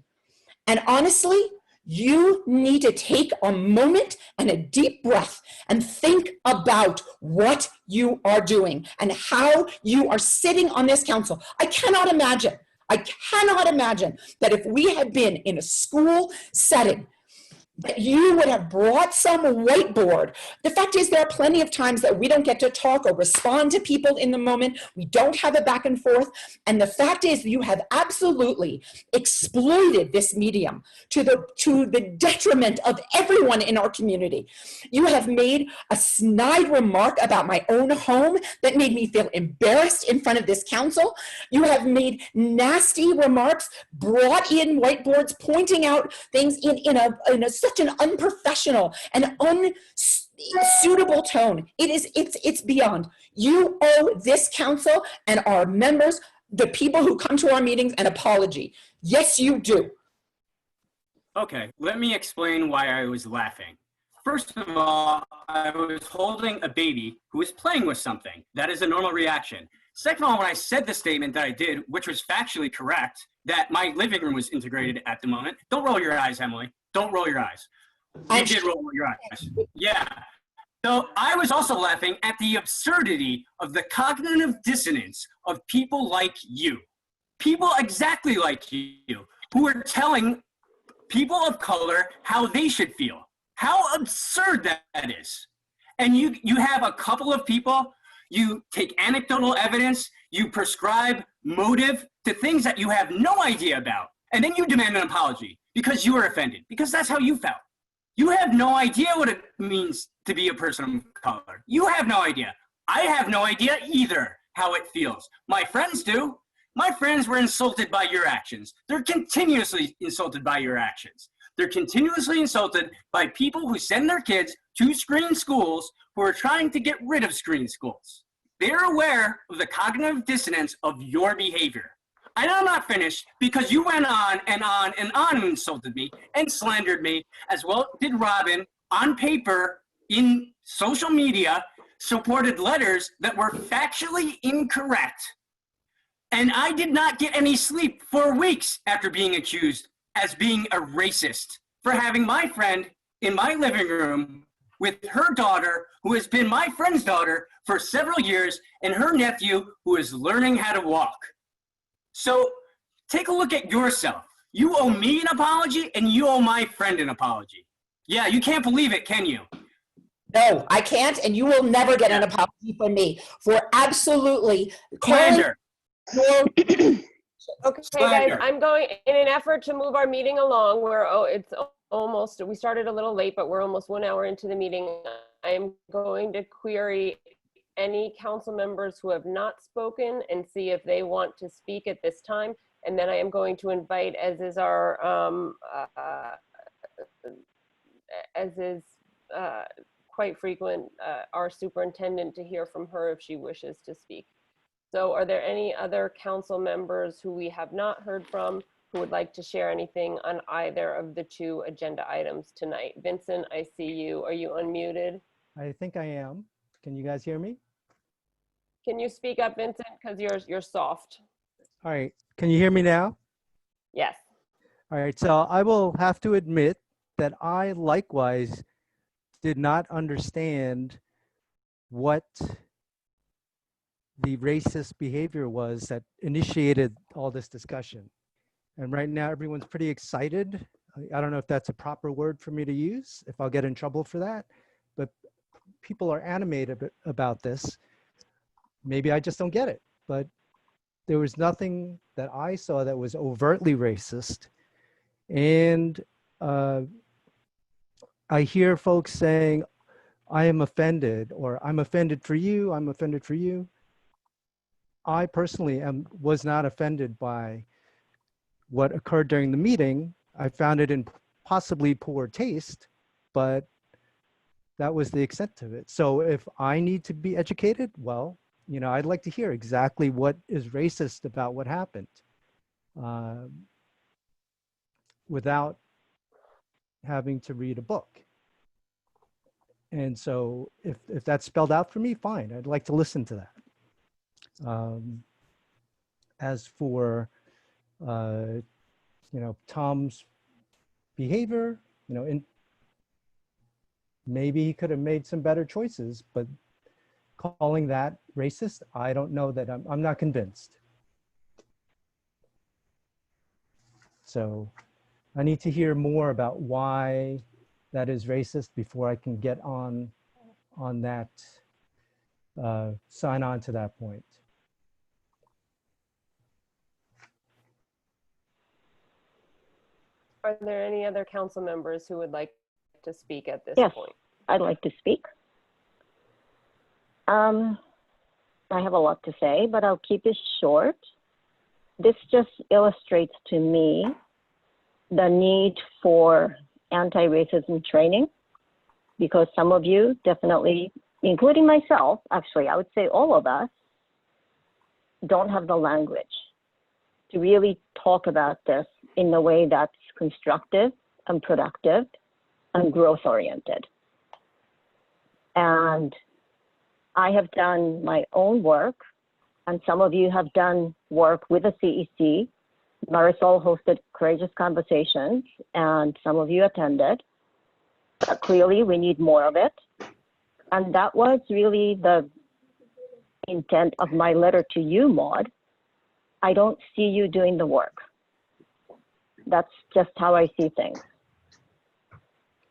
And honestly, you need to take a moment and a deep breath and think about what you are doing and how you are sitting on this council. I cannot imagine that if we had been in a school setting, that you would have brought some whiteboard. The fact is, there are plenty of times that we don't get to talk or respond to people in the moment. We don't have a back and forth. And the fact is, you have absolutely exploited this medium to the detriment of everyone in our community. You have made a snide remark about my own home that made me feel embarrassed in front of this council. You have made nasty remarks, brought in whiteboards, pointing out things in such an unprofessional and unsuitable tone. It's beyond. You owe this council and our members, the people who come to our meetings, an apology. Yes, you do. Okay, let me explain why I was laughing. First of all, I was holding a baby who was playing with something. That is a normal reaction. Second of all, when I said the statement that I did, which was factually correct, that my living room was integrated at the moment. Don't roll your eyes, Emily. Don't roll your eyes. You did roll your eyes. Yeah. So I was also laughing at the absurdity of the cognitive dissonance of people like you. People exactly like you, who are telling people of color how they should feel. How absurd that is. And you have a couple of people, you take anecdotal evidence, you prescribe motive to things that you have no idea about, and then you demand an apology because you were offended, because that's how you felt. You have no idea what it means to be a person of color. You have no idea. I have no idea either how it feels. My friends do. My friends were insulted by your actions. They're continuously insulted by your actions. They're continuously insulted by people who send their kids to screen schools who are trying to get rid of screen schools. They're aware of the cognitive dissonance of your behavior. I'm not finished because you went on and on and on and insulted me and slandered me, as well did Robin, on paper, in social media, supported letters that were factually incorrect. And I did not get any sleep for weeks after being accused as being a racist for having my friend in my living room with her daughter, who has been my friend's daughter for several years, and her nephew, who is learning how to walk. So take a look at yourself. You owe me an apology and you owe my friend an apology. Yeah, you can't believe it, can you? No, I can't, and you will never get an apology from me for absolutely calling Slander. your Okay, guys, Slander. I'm going, in an effort to move our meeting along, it's almost, we started a little late, but we're almost 1 hour into the meeting. I'm going to query any council members who have not spoken and see if they want to speak at this time. And then I am going to invite, as is quite frequent, our superintendent to hear from her if she wishes to speak. So are there any other council members who we have not heard from who would like to share anything on either of the two agenda items tonight? Vincent, I see you. Are you unmuted? I think I am. Can you guys hear me? Can you speak up, Vincent? Because you're soft. All right. Can you hear me now? Yes. All right. So I will have to admit that I likewise did not understand what the racist behavior was that initiated all this discussion. And right now, everyone's pretty excited. I don't know if that's a proper word for me to use, if I'll get in trouble for that, but people are animated about this. Maybe I just don't get it, but there was nothing that I saw that was overtly racist. And I hear folks saying, I am offended, or I'm offended for you, I'm offended for you. I personally was not offended by what occurred during the meeting. I found it in possibly poor taste, but that was the extent of it. So if I need to be educated, well, you know, I'd like to hear exactly what is racist about what happened without having to read a book. And so if that's spelled out for me, fine, I'd like to listen to that. As for, you know, Tom's behavior, you know, maybe he could have made some better choices, but calling that racist, I don't know that I'm not convinced. So I need to hear more about why that is racist before I can get on that, sign on to that point. Are there any other council members who would like to speak at this point? I'd like to speak. I have a lot to say, but I'll keep it short. This just illustrates to me the need for anti-racism training, because some of you definitely, including myself, actually, I would say all of us, don't have the language to really talk about this in a way that's constructive and productive and growth-oriented. And I have done my own work, and some of you have done work with the CEC. Marisol hosted Courageous Conversations, and some of you attended. But clearly, we need more of it. And that was really the intent of my letter to you, Maud. I don't see you doing the work. That's just how I see things.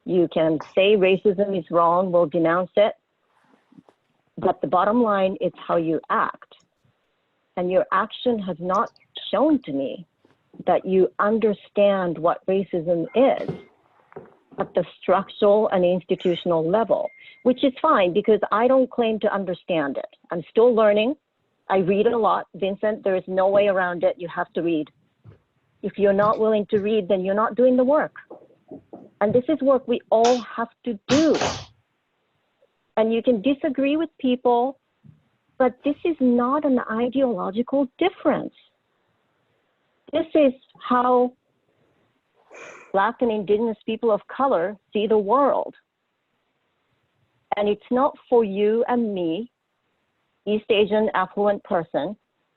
You can say racism is wrong, we'll denounce it. But the bottom line is how you act. And your action has not shown to me that you understand what racism is at the structural and institutional level, which is fine because I don't claim to understand it. I'm still learning. I read a lot. Vincent, there is no way around it. You have to read. If you're not willing to read, then you're not doing the work. And this is work we all have to do. And you can disagree with people, but this is not an ideological difference. This is how Black and Indigenous people of color see the world. And it's not for you and me, East Asian affluent person,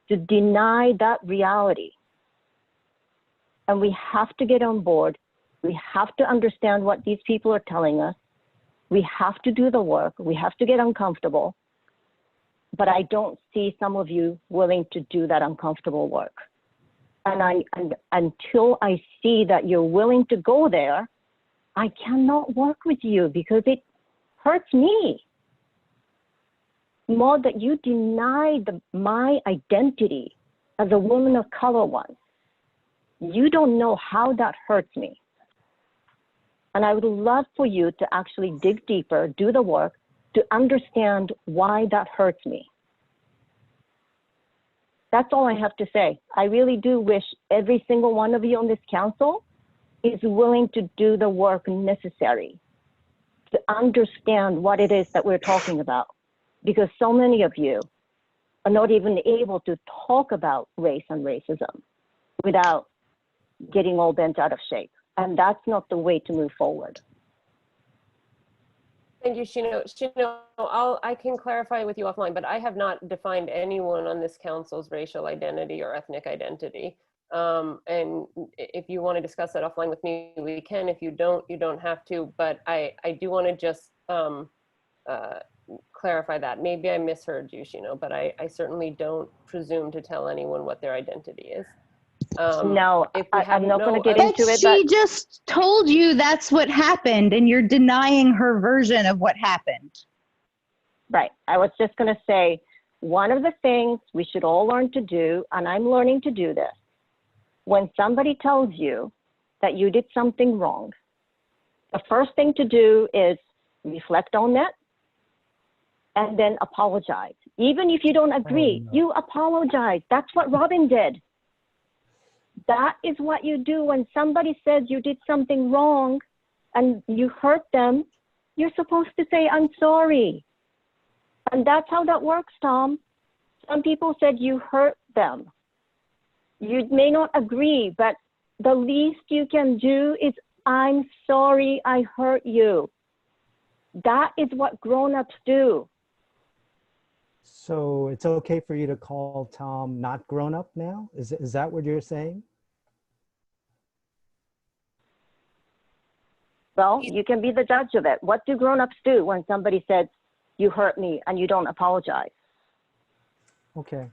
to deny that reality. And we have to get on board. We have to understand what these people are telling us. We have to do the work. We have to get uncomfortable. But I don't see some of you willing to do that uncomfortable work. And until I see that you're willing to go there, I cannot work with you because it hurts me. More that you deny my identity as a woman of color once. You don't know how that hurts me. And I would love for you to actually dig deeper, do the work to understand why that hurts me. That's all I have to say. I really do wish every single one of you on this council is willing to do the work necessary to understand what it is that we're talking about. Because so many of you are not even able to talk about race and racism without getting all bent out of shape. And that's not the way to move forward. Thank you, Shino. Shino, I can clarify with you offline, but I have not defined anyone on this council's racial identity or ethnic identity. And if you want to discuss that offline with me, we can. If you don't, you don't have to. But I do want to just clarify that. Maybe I misheard you, Shino, but I certainly don't presume to tell anyone what their identity is. No, I'm not going to get into it. She just told you that's what happened, and you're denying her version of what happened. Right. I was just going to say, one of the things we should all learn to do, and I'm learning to do this, when somebody tells you that you did something wrong, the first thing to do is reflect on that and then apologize. Even if you don't agree, you apologize. That's what Robin did. That is what you do when somebody says you did something wrong and you hurt them. You're supposed to say, I'm sorry. And that's how that works, Tom. Some people said you hurt them. You may not agree, but the least you can do is, I'm sorry I hurt you. That is what grown-ups do. So it's okay for you to call Tom not grown up now? Is that what you're saying? Well, you can be the judge of it. What do grown-ups do when somebody says, you hurt me and you don't apologize? Okay.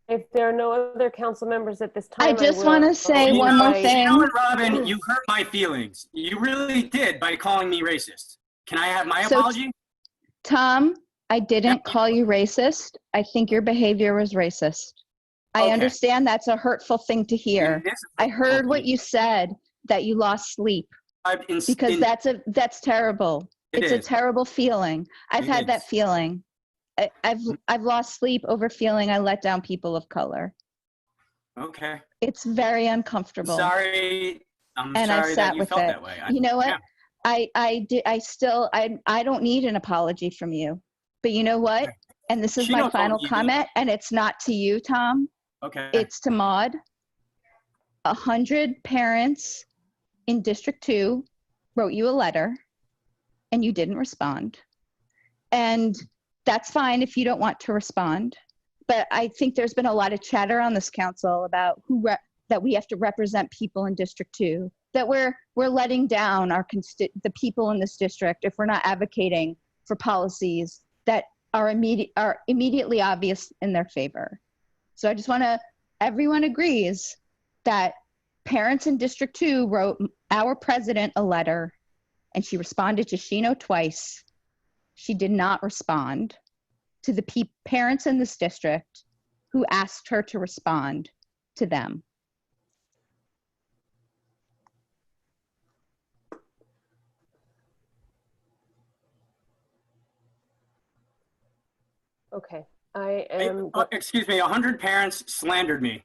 If there are no other council members at this time, I just want to say one more thing. You know, Robin, you hurt my feelings. You really did by calling me racist. Can I have my apology? Tom, I didn't call you racist. I think your behavior was racist. I understand that's a hurtful thing to hear. I heard what you said, that you lost sleep, because that's terrible. It's a terrible feeling. I've had that feeling. I've lost sleep over feeling I let down people of color. Okay. It's very uncomfortable. Sorry. I'm and sorry I sat that you with felt it. that way. You know what? Yeah. I don't need an apology from you. But you know what? And this is my final comment, and it's not to you, Tom. Okay. It's to Maud. 100 parents in District 2 wrote you a letter, and you didn't respond. And that's fine if you don't want to respond. But I think there's been a lot of chatter on this council about that we have to represent people in District 2, that we're letting down the people in this district if we're not advocating for policies that are immediately obvious in their favor. So I just want to, everyone agrees that parents in District 2 wrote our president a letter, and she responded to Shino twice. She did not respond to the parents in this district who asked her to respond to them. Okay, I am. Excuse me, 100 parents slandered me.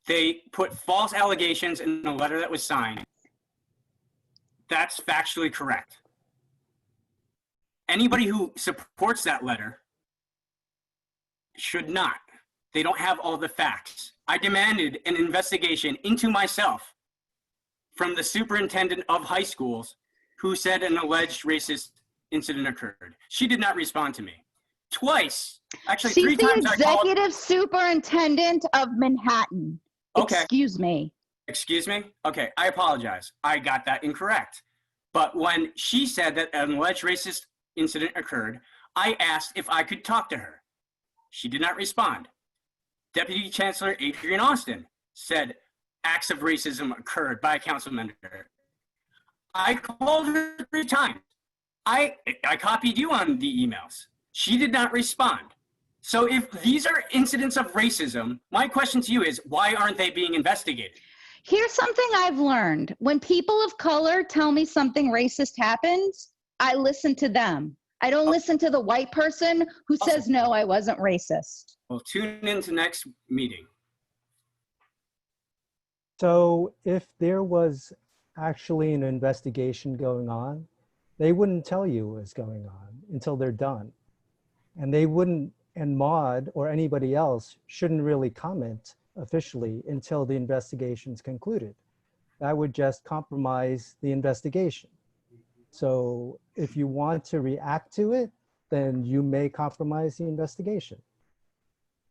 They put false allegations in the letter that was signed. That's factually correct. Anybody who supports that letter should not. They don't have all the facts. I demanded an investigation into myself from the superintendent of high schools who said an alleged racist incident occurred. She did not respond to me. Twice, actually She's 3 times. She's the executive superintendent of Manhattan. Okay. Excuse me. Excuse me? Okay, I apologize. I got that incorrect. But when she said that an alleged racist incident occurred, I asked if I could talk to her. She did not respond. Deputy Chancellor Adrian Austin said, acts of racism occurred by a council member. I called her 3 times. I copied you on the emails. She did not respond. So if these are incidents of racism, my question to you is, why aren't they being investigated? Here's something I've learned. When people of color tell me something racist happens, I listen to them. I don't listen to the white person who says, no, I wasn't racist. Well, tune in to next meeting. So if there was actually an investigation going on, they wouldn't tell you what was going on until they're done. And they wouldn't, and Maude or anybody else shouldn't really comment officially until the investigation's concluded. That would just compromise the investigation. So if you want to react to it, then you may compromise the investigation,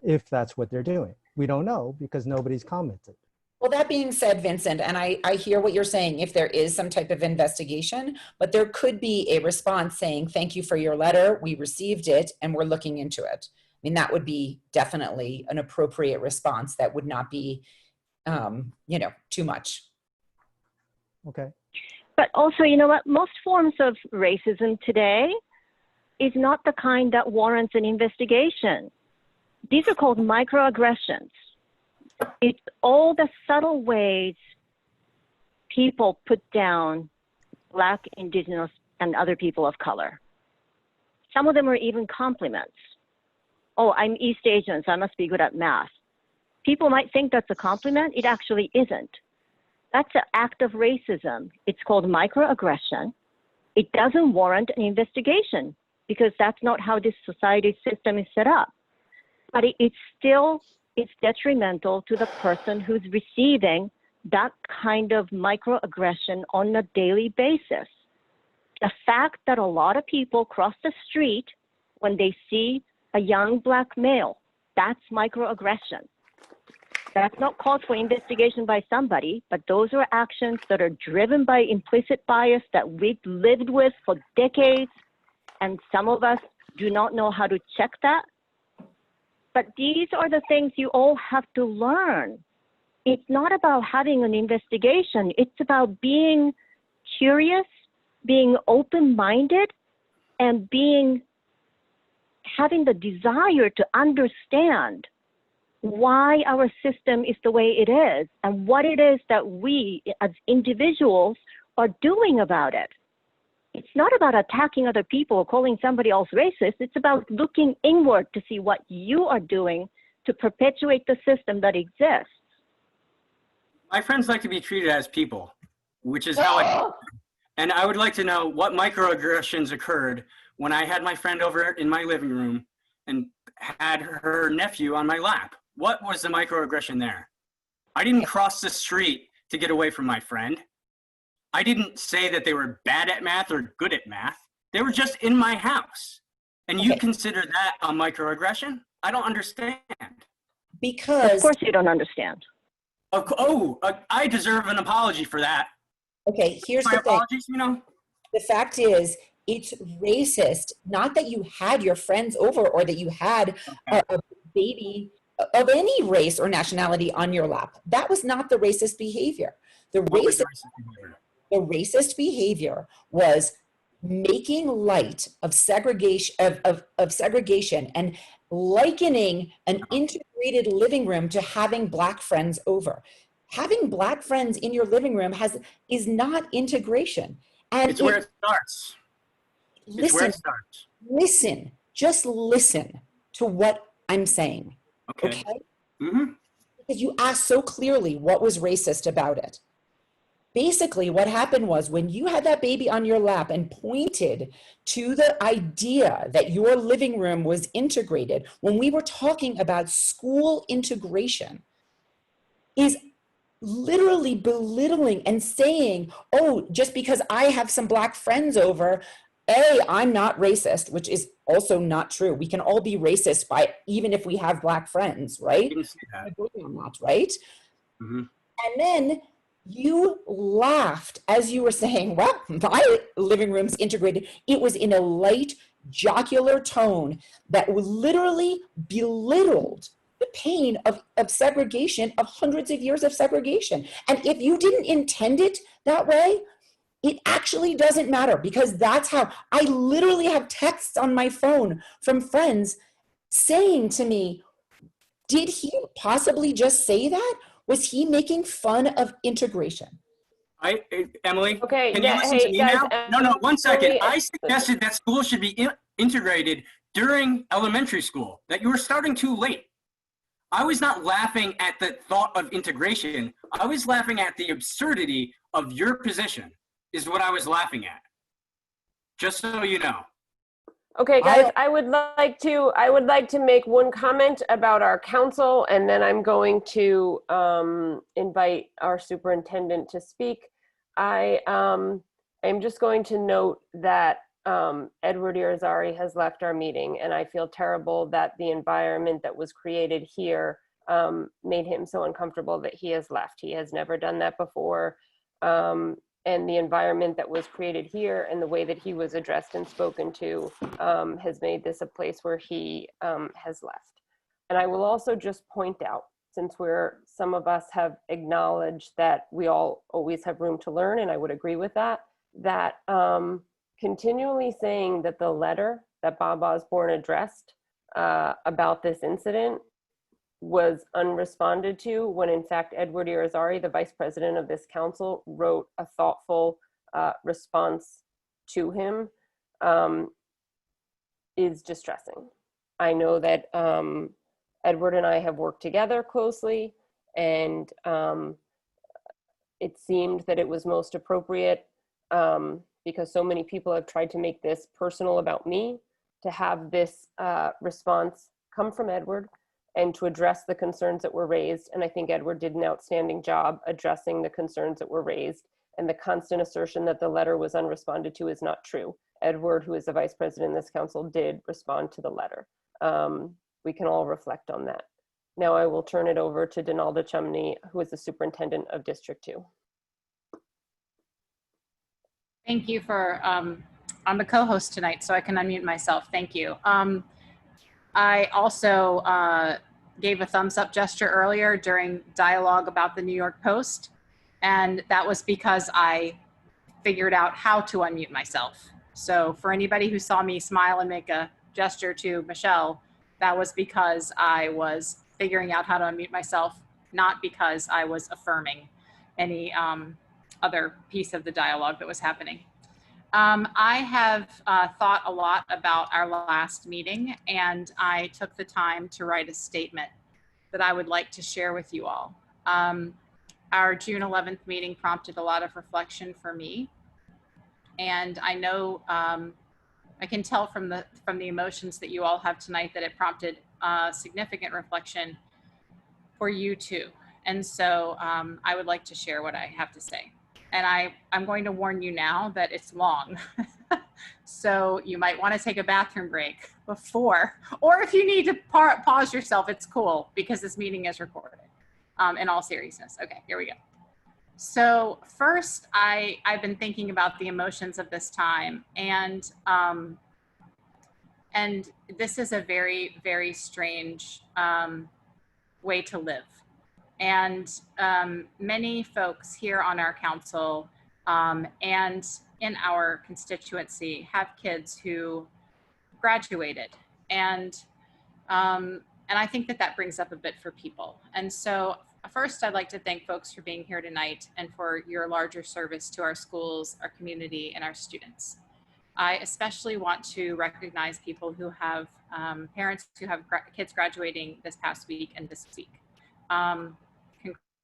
if that's what they're doing. We don't know because nobody's commented. Well, that being said, Vincent, and I hear what you're saying, if there is some type of investigation, but there could be a response saying, thank you for your letter, we received it, and we're looking into it. I mean, that would be definitely an appropriate response that would not be, you know, too much. Okay. But also, you know what, most forms of racism today is not the kind that warrants an investigation. These are called microaggressions. It's all the subtle ways people put down Black, Indigenous, and other people of color. Some of them are even compliments. Oh, I'm East Asian, so I must be good at math. People might think that's a compliment. It actually isn't. That's an act of racism. It's called microaggression. It doesn't warrant an investigation because that's not how this society system is set up. But it's still, it's detrimental to the person who's receiving that kind of microaggression on a daily basis. The fact that a lot of people cross the street when they see a young Black male, that's microaggression. That's not cause for investigation by somebody, but those are actions that are driven by implicit bias that we've lived with for decades, and some of us do not know how to check that. But these are the things you all have to learn. It's not about having an investigation. It's about being curious, being open-minded, and having the desire to understand why our system is the way it is and what it is that we as individuals are doing about it. It's not about attacking other people or calling somebody else racist. It's about looking inward to see what you are doing to perpetuate the system that exists. My friends like to be treated as people, which is how and I would like to know what microaggressions occurred when I had my friend over in my living room and had her nephew on my lap. What was the microaggression there? I didn't cross the street to get away from my friend. I didn't say that they were bad at math or good at math. They were just in my house. And you consider that a microaggression? I don't understand. Because of course you don't understand. I deserve an apology for that. Okay, here's the thing. You know? The fact is, it's racist, not that you had your friends over or that you had a baby of any race or nationality on your lap. That was not the racist behavior. The racist behavior was making light of segregation, of segregation and likening an integrated living room to having Black friends over. Having Black friends in your living room is not integration. And it's where it starts. Listen, just listen to what I'm saying. Okay? Mm-hmm. Because you asked so clearly what was racist about it. Basically, what happened was when you had that baby on your lap and pointed to the idea that your living room was integrated, when we were talking about school integration, is literally belittling and saying, oh, just because I have some Black friends over, I'm not racist, which is also not true. We can all be racist even if we have Black friends, right? I agree on that, right? Mm-hmm. And then you laughed as you were saying, well, my living room's integrated. It was in a light, jocular tone that literally belittled the pain of segregation, of hundreds of years of segregation. And if you didn't intend it that way, it actually doesn't matter, because that's how I literally have texts on my phone from friends saying to me, did he possibly just say that? Was he making fun of integration? Emily, Okay, can you yeah, listen to hey, me guys, now? No, 1 second. Emily, I suggested that schools should be integrated during elementary school, that you were starting too late. I was not laughing at the thought of integration. I was laughing at the absurdity of your position, is what I was laughing at. Just so you know. Okay, guys, I would like to make one comment about our council, and then I'm going to invite our superintendent to speak. I am just going to note that Edward Irizarry has left our meeting, and I feel terrible that the environment that was created here made him so uncomfortable that he has left. He has never done that before. And the environment that was created here and the way that he was addressed and spoken to has made this a place where he has left. And I will also just point out, since some of us have acknowledged that we all always have room to learn, and I would agree with that, that continually saying that the letter that Bob Osborne addressed about this incident was unresponded to, when in fact Edward Irizarry, the vice president of this council, wrote a thoughtful response to him, is distressing. I know that Edward and I have worked together closely, and it seemed that it was most appropriate, because so many people have tried to make this personal about me, to have this response come from Edward and to address the concerns that were raised. And I think Edward did an outstanding job addressing the concerns that were raised, and the constant assertion that the letter was unresponded to is not true. Edward, who is the vice president of this council, did respond to the letter. We can all reflect on that. Now I will turn it over to Donalda Chumney, who is the superintendent of District 2. Thank you for, I'm the co-host tonight, so I can unmute myself. Thank you. I also gave a thumbs up gesture earlier during dialogue about the New York Post, and that was because I figured out how to unmute myself. So for anybody who saw me smile and make a gesture to Michelle, that was because I was figuring out how to unmute myself, not because I was affirming any other piece of the dialogue that was happening. I have thought a lot about our last meeting, and I took the time to write a statement that I would like to share with you all. Our June 11th meeting prompted a lot of reflection for me, and I know I can tell from the emotions that you all have tonight that it prompted significant reflection for you too. And so I would like to share what I have to say. And I'm going to warn you now that it's long. So you might want to take a bathroom break before, or if you need to pause yourself, it's cool, because this meeting is recorded, in all seriousness. Okay, here we go. So first, I've been thinking about the emotions of this time, and this is a very, very strange way to live. And many folks here on our council and in our constituency have kids who graduated, and I think that brings up a bit for people. And so first, I'd like to thank folks for being here tonight and for your larger service to our schools, our community, and our students. I especially want to recognize people who have parents who have kids graduating this past week and this week.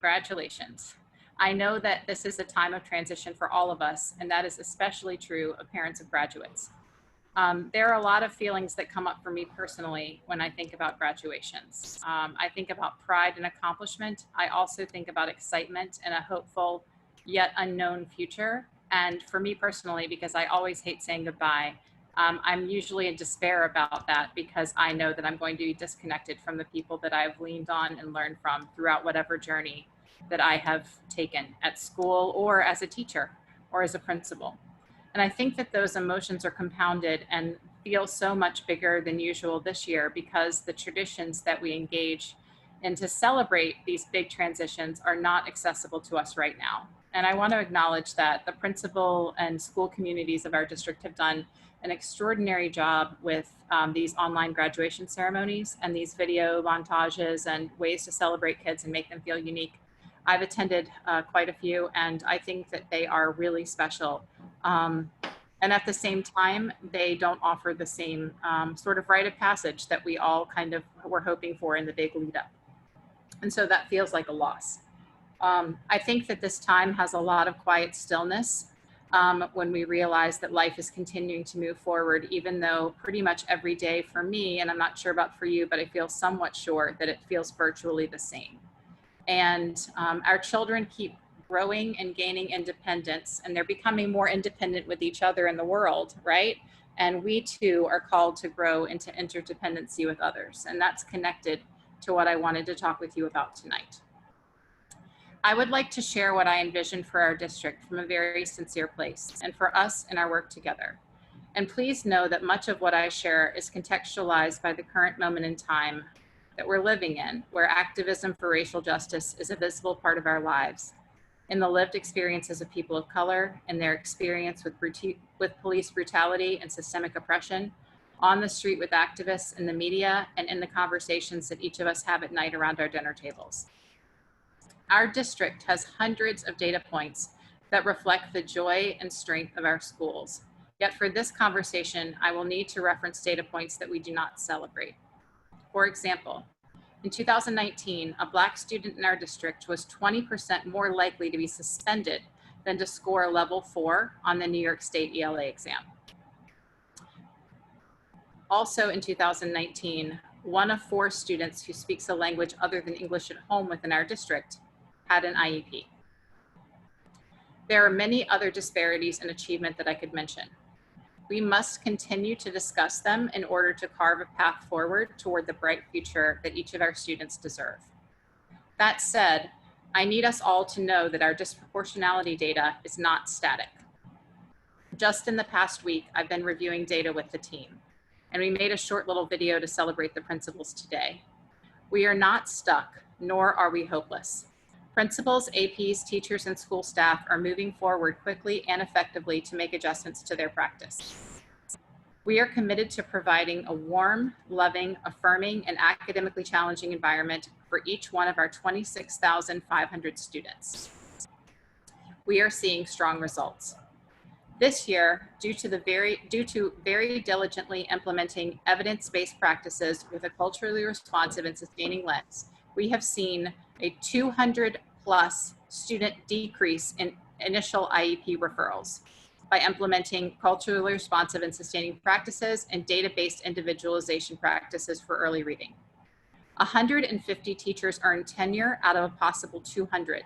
Congratulations. I know that this is a time of transition for all of us, and that is especially true of parents of graduates. There are a lot of feelings that come up for me personally when I think about graduations. I think about pride and accomplishment. I also think about excitement and a hopeful yet unknown future. And for me personally, because I always hate saying goodbye, I'm usually in despair about that, because I know that I'm going to be disconnected from the people that I've leaned on and learned from throughout whatever journey that I have taken at school or as a teacher or as a principal. And I think that those emotions are compounded and feel so much bigger than usual this year, because the traditions that we engage and to celebrate these big transitions are not accessible to us right now. And I want to acknowledge that the principal and school communities of our district have done an extraordinary job with these online graduation ceremonies and these video montages and ways to celebrate kids and make them feel unique. I've attended quite a few, and I think that they are really special. And at the same time, they don't offer the same sort of rite of passage that we all kind of were hoping for in the big lead up. And so that feels like a loss. I think that this time has a lot of quiet stillness when we realize that life is continuing to move forward, even though pretty much every day for me, and I'm not sure about for you, but I feel somewhat sure that it feels virtually the same. And our children keep growing and gaining independence, and they're becoming more independent with each other in the world, right? And we too are called to grow into interdependency with others. And that's connected to what I wanted to talk with you about tonight. I would like to share what I envision for our district from a very sincere place and for us in our work together. And please know that much of what I share is contextualized by the current moment in time that we're living in, where activism for racial justice is a visible part of our lives, in the lived experiences of people of color and their experience with police brutality and systemic oppression, on the street with activists in the media, and in the conversations that each of us have at night around our dinner tables. Our district has hundreds of data points that reflect the joy and strength of our schools. Yet for this conversation, I will need to reference data points that we do not celebrate. For example, in 2019, a Black student in our district was 20% more likely to be suspended than to score a level 4 on the New York State ELA exam. Also in 2019, 1 of 4 students who speaks a language other than English at home within our district had an IEP. There are many other disparities in achievement that I could mention. We must continue to discuss them in order to carve a path forward toward the bright future that each of our students deserve. That said, I need us all to know that our disproportionality data is not static. Just in the past week, I've been reviewing data with the team, and we made a short little video to celebrate the principals today. We are not stuck, nor are we hopeless. Principals, APs, teachers, and school staff are moving forward quickly and effectively to make adjustments to their practice. We are committed to providing a warm, loving, affirming, and academically challenging environment for each one of our 26,500 students. We are seeing strong results. This year, due to very diligently implementing evidence-based practices with a culturally responsive and sustaining lens, we have seen a 200+ student decrease in initial IEP referrals by implementing culturally responsive and sustaining practices and data-based individualization practices for early reading. 150 teachers earned tenure out of a possible 200.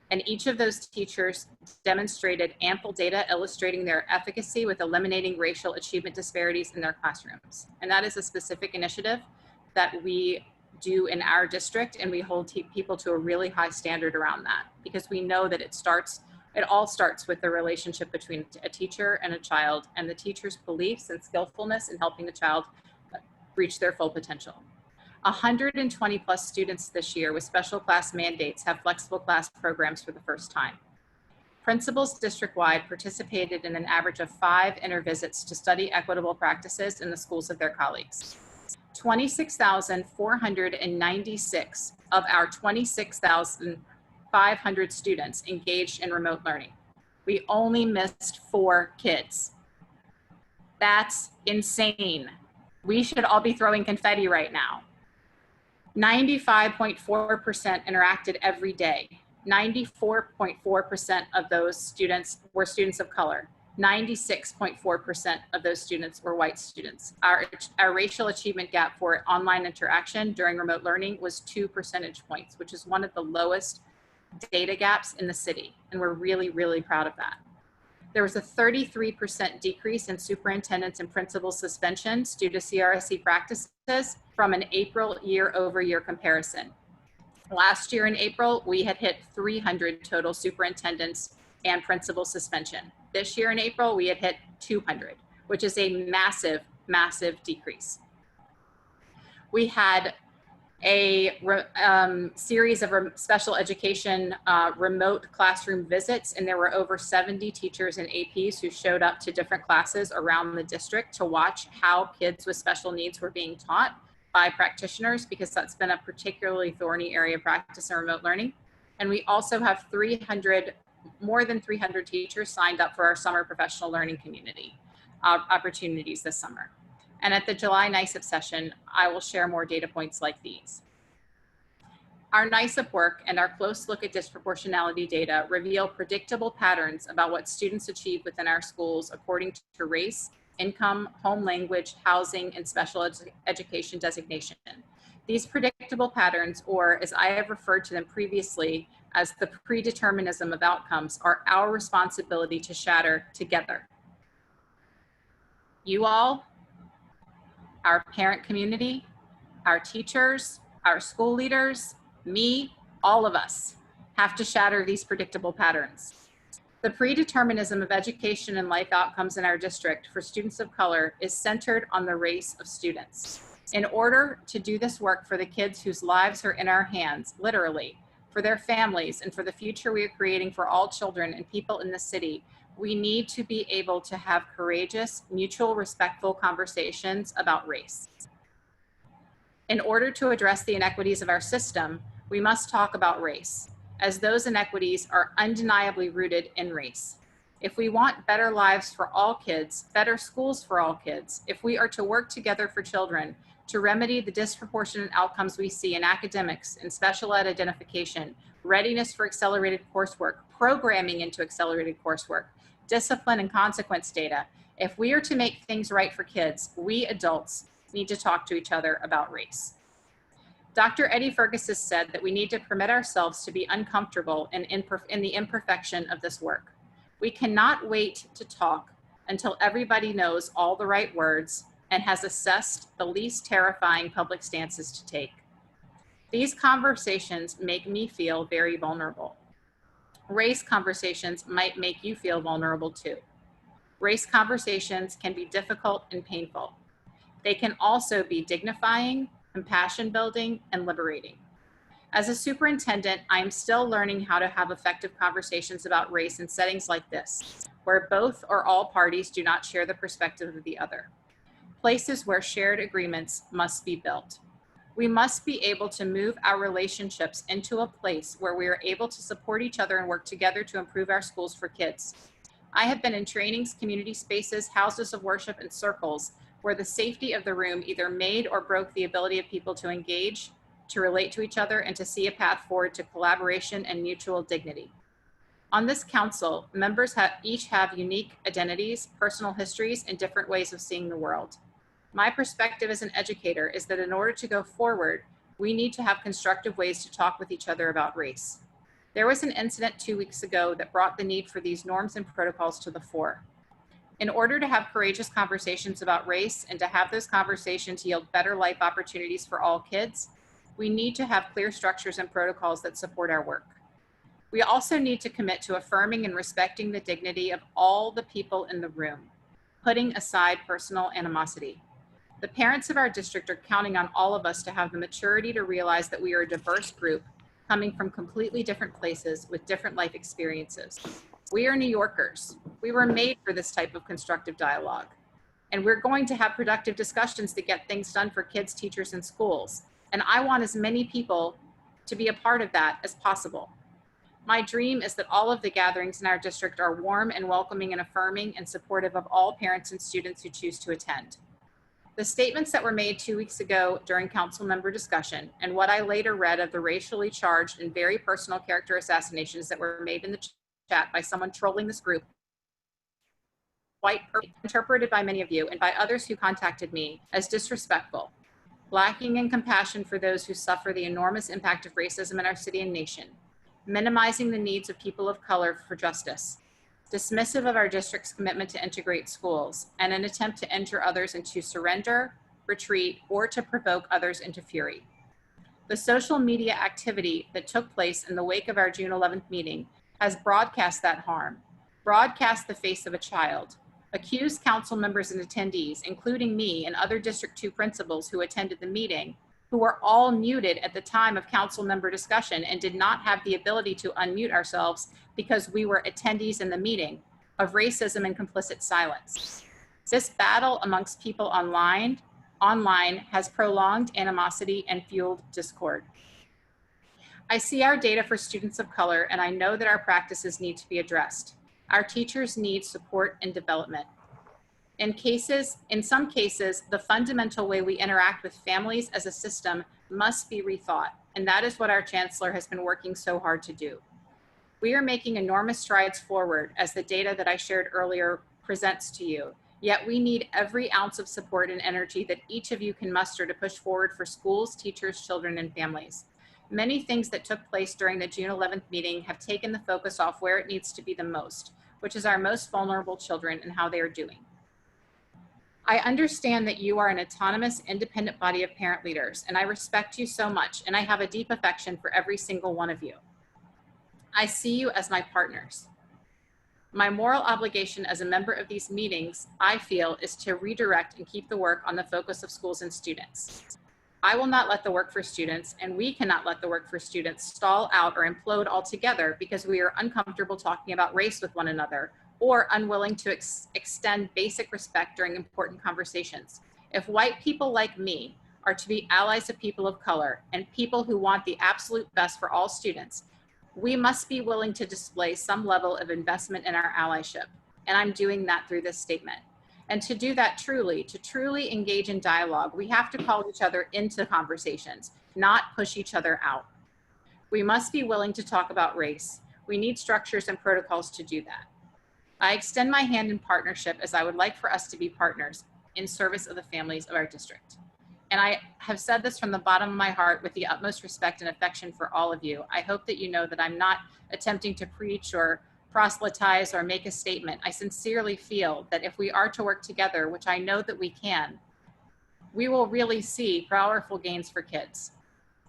And each of those teachers demonstrated ample data illustrating their efficacy with eliminating racial achievement disparities in their classrooms. And that is a specific initiative that we do in our district, and we hold people to a really high standard around that, because we know that it all starts with the relationship between a teacher and a child, and the teacher's beliefs and skillfulness in helping the child reach their full potential. 120+ students this year with special class mandates have flexible class programs for the first time. Principals district-wide participated in an average of 5 intervisits to study equitable practices in the schools of their colleagues. 26,496 of our 26,500 students engaged in remote learning. We only missed 4 kids. That's insane. We should all be throwing confetti right now. 95.4% interacted every day. 94.4% of those students were students of color. 96.4% of those students were white students. Our racial achievement gap for online interaction during remote learning was 2 percentage points, which is one of the lowest data gaps in the city. And we're really, really proud of that. There was a 33% decrease in superintendents and principals suspensions due to CRSE practices from an April year-over-year comparison. Last year in April, we had hit 300 total superintendents and principal suspension. This year in April, we had hit 200, which is a massive, massive decrease. We had a series of special education remote classroom visits, and there were over 70 teachers and APs who showed up to different classes around the district to watch how kids with special needs were being taught by practitioners, because that's been a particularly thorny area of practice in remote learning. And we also have more than 300 teachers signed up for our summer professional learning community opportunities this summer. And at the July NYCEP session, I will share more data points like these. Our NYCEP work and our close look at disproportionality data reveal predictable patterns about what students achieve within our schools according to race, income, home language, housing, and special education designation. These predictable patterns, or as I have referred to them previously as the predeterminism of outcomes, are our responsibility to shatter together. You all, our parent community, our teachers, our school leaders, me, all of us have to shatter these predictable patterns. The predeterminism of education and life outcomes in our district for students of color is centered on the race of students. In order to do this work for the kids whose lives are in our hands, literally, for their families and for the future we are creating for all children and people in the city, we need to be able to have courageous, mutual, respectful conversations about race. In order to address the inequities of our system, we must talk about race, as those inequities are undeniably rooted in race. If we want better lives for all kids, better schools for all kids, if we are to work together for children to remedy the disproportionate outcomes we see in academics and special ed identification, readiness for accelerated coursework, programming into accelerated coursework, discipline and consequence data, if we are to make things right for kids, we adults need to talk to each other about race. Dr. Eddie Fergus has said that we need to permit ourselves to be uncomfortable in the imperfection of this work. We cannot wait to talk until everybody knows all the right words and has assessed the least terrifying public stances to take. These conversations make me feel very vulnerable. Race conversations might make you feel vulnerable too. Race conversations can be difficult and painful. They can also be dignifying, compassion building, and liberating. As a superintendent, I am still learning how to have effective conversations about race in settings like this, where both or all parties do not share the perspective of the other. Places where shared agreements must be built. We must be able to move our relationships into a place where we are able to support each other and work together to improve our schools for kids. I have been in trainings, community spaces, houses of worship, and circles where the safety of the room either made or broke the ability of people to engage, to relate to each other, and to see a path forward to collaboration and mutual dignity. On this council, members each have unique identities, personal histories, and different ways of seeing the world. My perspective as an educator is that in order to go forward, we need to have constructive ways to talk with each other about race. There was an incident 2 weeks ago that brought the need for these norms and protocols to the fore. In order to have courageous conversations about race and to have those conversations yield better life opportunities for all kids, we need to have clear structures and protocols that support our work. We also need to commit to affirming and respecting the dignity of all the people in the room, putting aside personal animosity. The parents of our district are counting on all of us to have the maturity to realize that we are a diverse group coming from completely different places with different life experiences. We are New Yorkers. We were made for this type of constructive dialogue. And we're going to have productive discussions to get things done for kids, teachers, and schools. And I want as many people to be a part of that as possible. My dream is that all of the gatherings in our district are warm and welcoming and affirming and supportive of all parents and students who choose to attend. The statements that were made 2 weeks ago during council member discussion and what I later read of the racially charged and very personal character assassinations that were made in the chat by someone trolling this group, interpreted by many of you and by others who contacted me as disrespectful, lacking in compassion for those who suffer the enormous impact of racism in our city and nation, minimizing the needs of people of color for justice, dismissive of our district's commitment to integrate schools, and an attempt to enter others into surrender, retreat, or to provoke others into fury. The social media activity that took place in the wake of our June 11th meeting has broadcast that harm, broadcast the face of a child, accused council members and attendees, including me and other District 2 principals who attended the meeting, who were all muted at the time of council member discussion and did not have the ability to unmute ourselves because we were attendees in the meeting, of racism and complicit silence. This battle amongst people online has prolonged animosity and fueled discord. I see our data for students of color, and I know that our practices need to be addressed. Our teachers need support and development. In some cases, the fundamental way we interact with families as a system must be rethought, and that is what our chancellor has been working so hard to do. We are making enormous strides forward as the data that I shared earlier presents to you, yet we need every ounce of support and energy that each of you can muster to push forward for schools, teachers, children, and families. Many things that took place during the June 11th meeting have taken the focus off where it needs to be the most, which is our most vulnerable children and how they are doing. I understand that you are an autonomous, independent body of parent leaders, and I respect you so much, and I have a deep affection for every single one of you. I see you as my partners. My moral obligation as a member of these meetings, I feel, is to redirect and keep the work on the focus of schools and students. I will not let the work for students, and we cannot let the work for students stall out or implode altogether because we are uncomfortable talking about race with one another or unwilling to extend basic respect during important conversations. If white people like me are to be allies of people of color and people who want the absolute best for all students, we must be willing to display some level of investment in our allyship. And I'm doing that through this statement. And to do that to truly engage in dialogue, we have to call each other into conversations, not push each other out. We must be willing to talk about race. We need structures and protocols to do that. I extend my hand in partnership as I would like for us to be partners in service of the families of our district. And I have said this from the bottom of my heart with the utmost respect and affection for all of you. I hope that you know that I'm not attempting to preach or proselytize or make a statement. I sincerely feel that if we are to work together, which I know that we can, we will really see powerful gains for kids.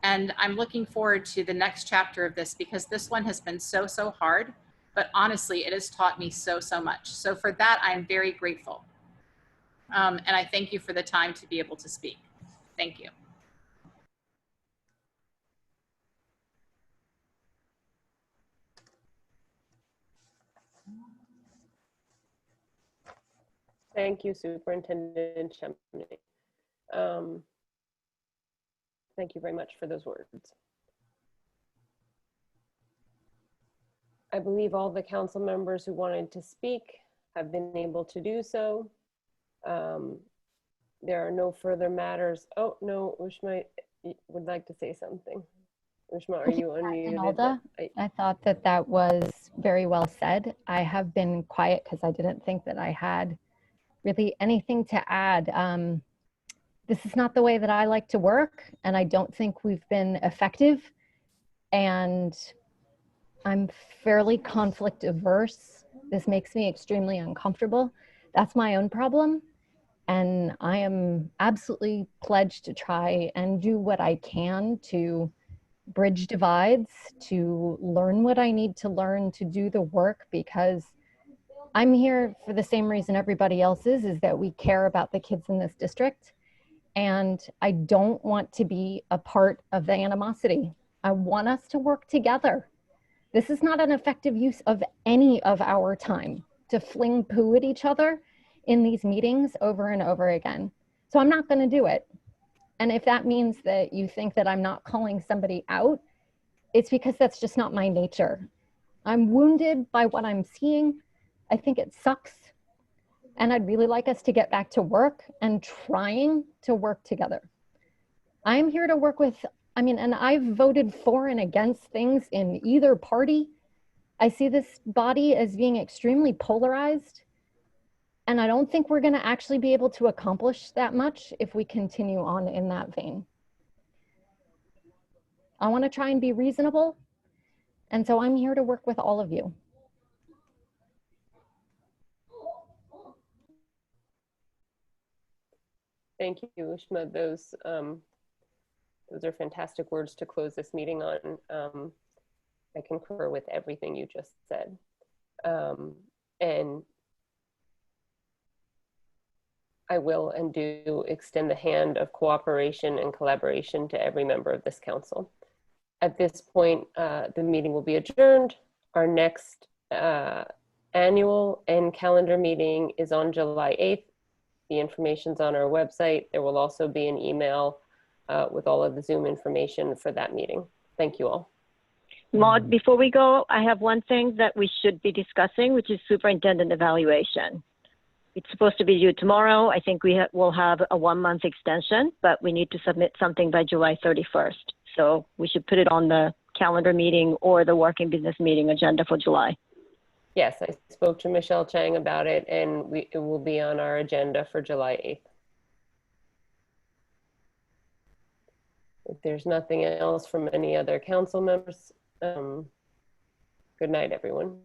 And I'm looking forward to the next chapter of this because this one has been so, so hard, but honestly, it has taught me so, so much. So for that, I am very grateful. And I thank you for the time to be able to speak. Thank you. Thank you, Superintendent Chemney. Thank you very much for those words. I believe all the council members who wanted to speak have been able to do so. There are no further matters. Oh, no, Ushma would like to say something. Ushma, are you unmuted? I thought that that was very well said. I have been quiet because I didn't think that I had really anything to add. This is not the way that I like to work, and I don't think we've been effective. And I'm fairly conflict averse. This makes me extremely uncomfortable. That's my own problem. And I am absolutely pledged to try and do what I can to bridge divides, to learn what I need to learn, to do the work, because I'm here for the same reason everybody else is that we care about the kids in this district. And I don't want to be a part of the animosity. I want us to work together. This is not an effective use of any of our time to fling poo at each other in these meetings over and over again. So I'm not going to do it. And if that means that you think that I'm not calling somebody out, it's because that's just not my nature. I'm wounded by what I'm seeing. I think it sucks. And I'd really like us to get back to work and trying to work together. I'm here to work with, and I've voted for and against things in either party. I see this body as being extremely polarized. And I don't think we're going to actually be able to accomplish that much if we continue on in that vein. I want to try and be reasonable. And so I'm here to work with all of you. Thank you, Ushma. Those are fantastic words to close this meeting on. I concur with everything you just said. And I will and do extend the hand of cooperation and collaboration to every member of this council. At this point, the meeting will be adjourned. Our next annual and calendar meeting is on July 8th. The information's on our website. There will also be an email with all of the Zoom information for that meeting. Thank you all. Maud, before we go, I have one thing that we should be discussing, which is superintendent evaluation. It's supposed to be due tomorrow. I think will have a 1-month extension, but we need to submit something by July 31st. So we should put it on the calendar meeting or the working business meeting agenda for July. Yes, I spoke to Michelle Chang about it, and it will be on our agenda for July 8th. If there's nothing else from any other council members, good night, everyone.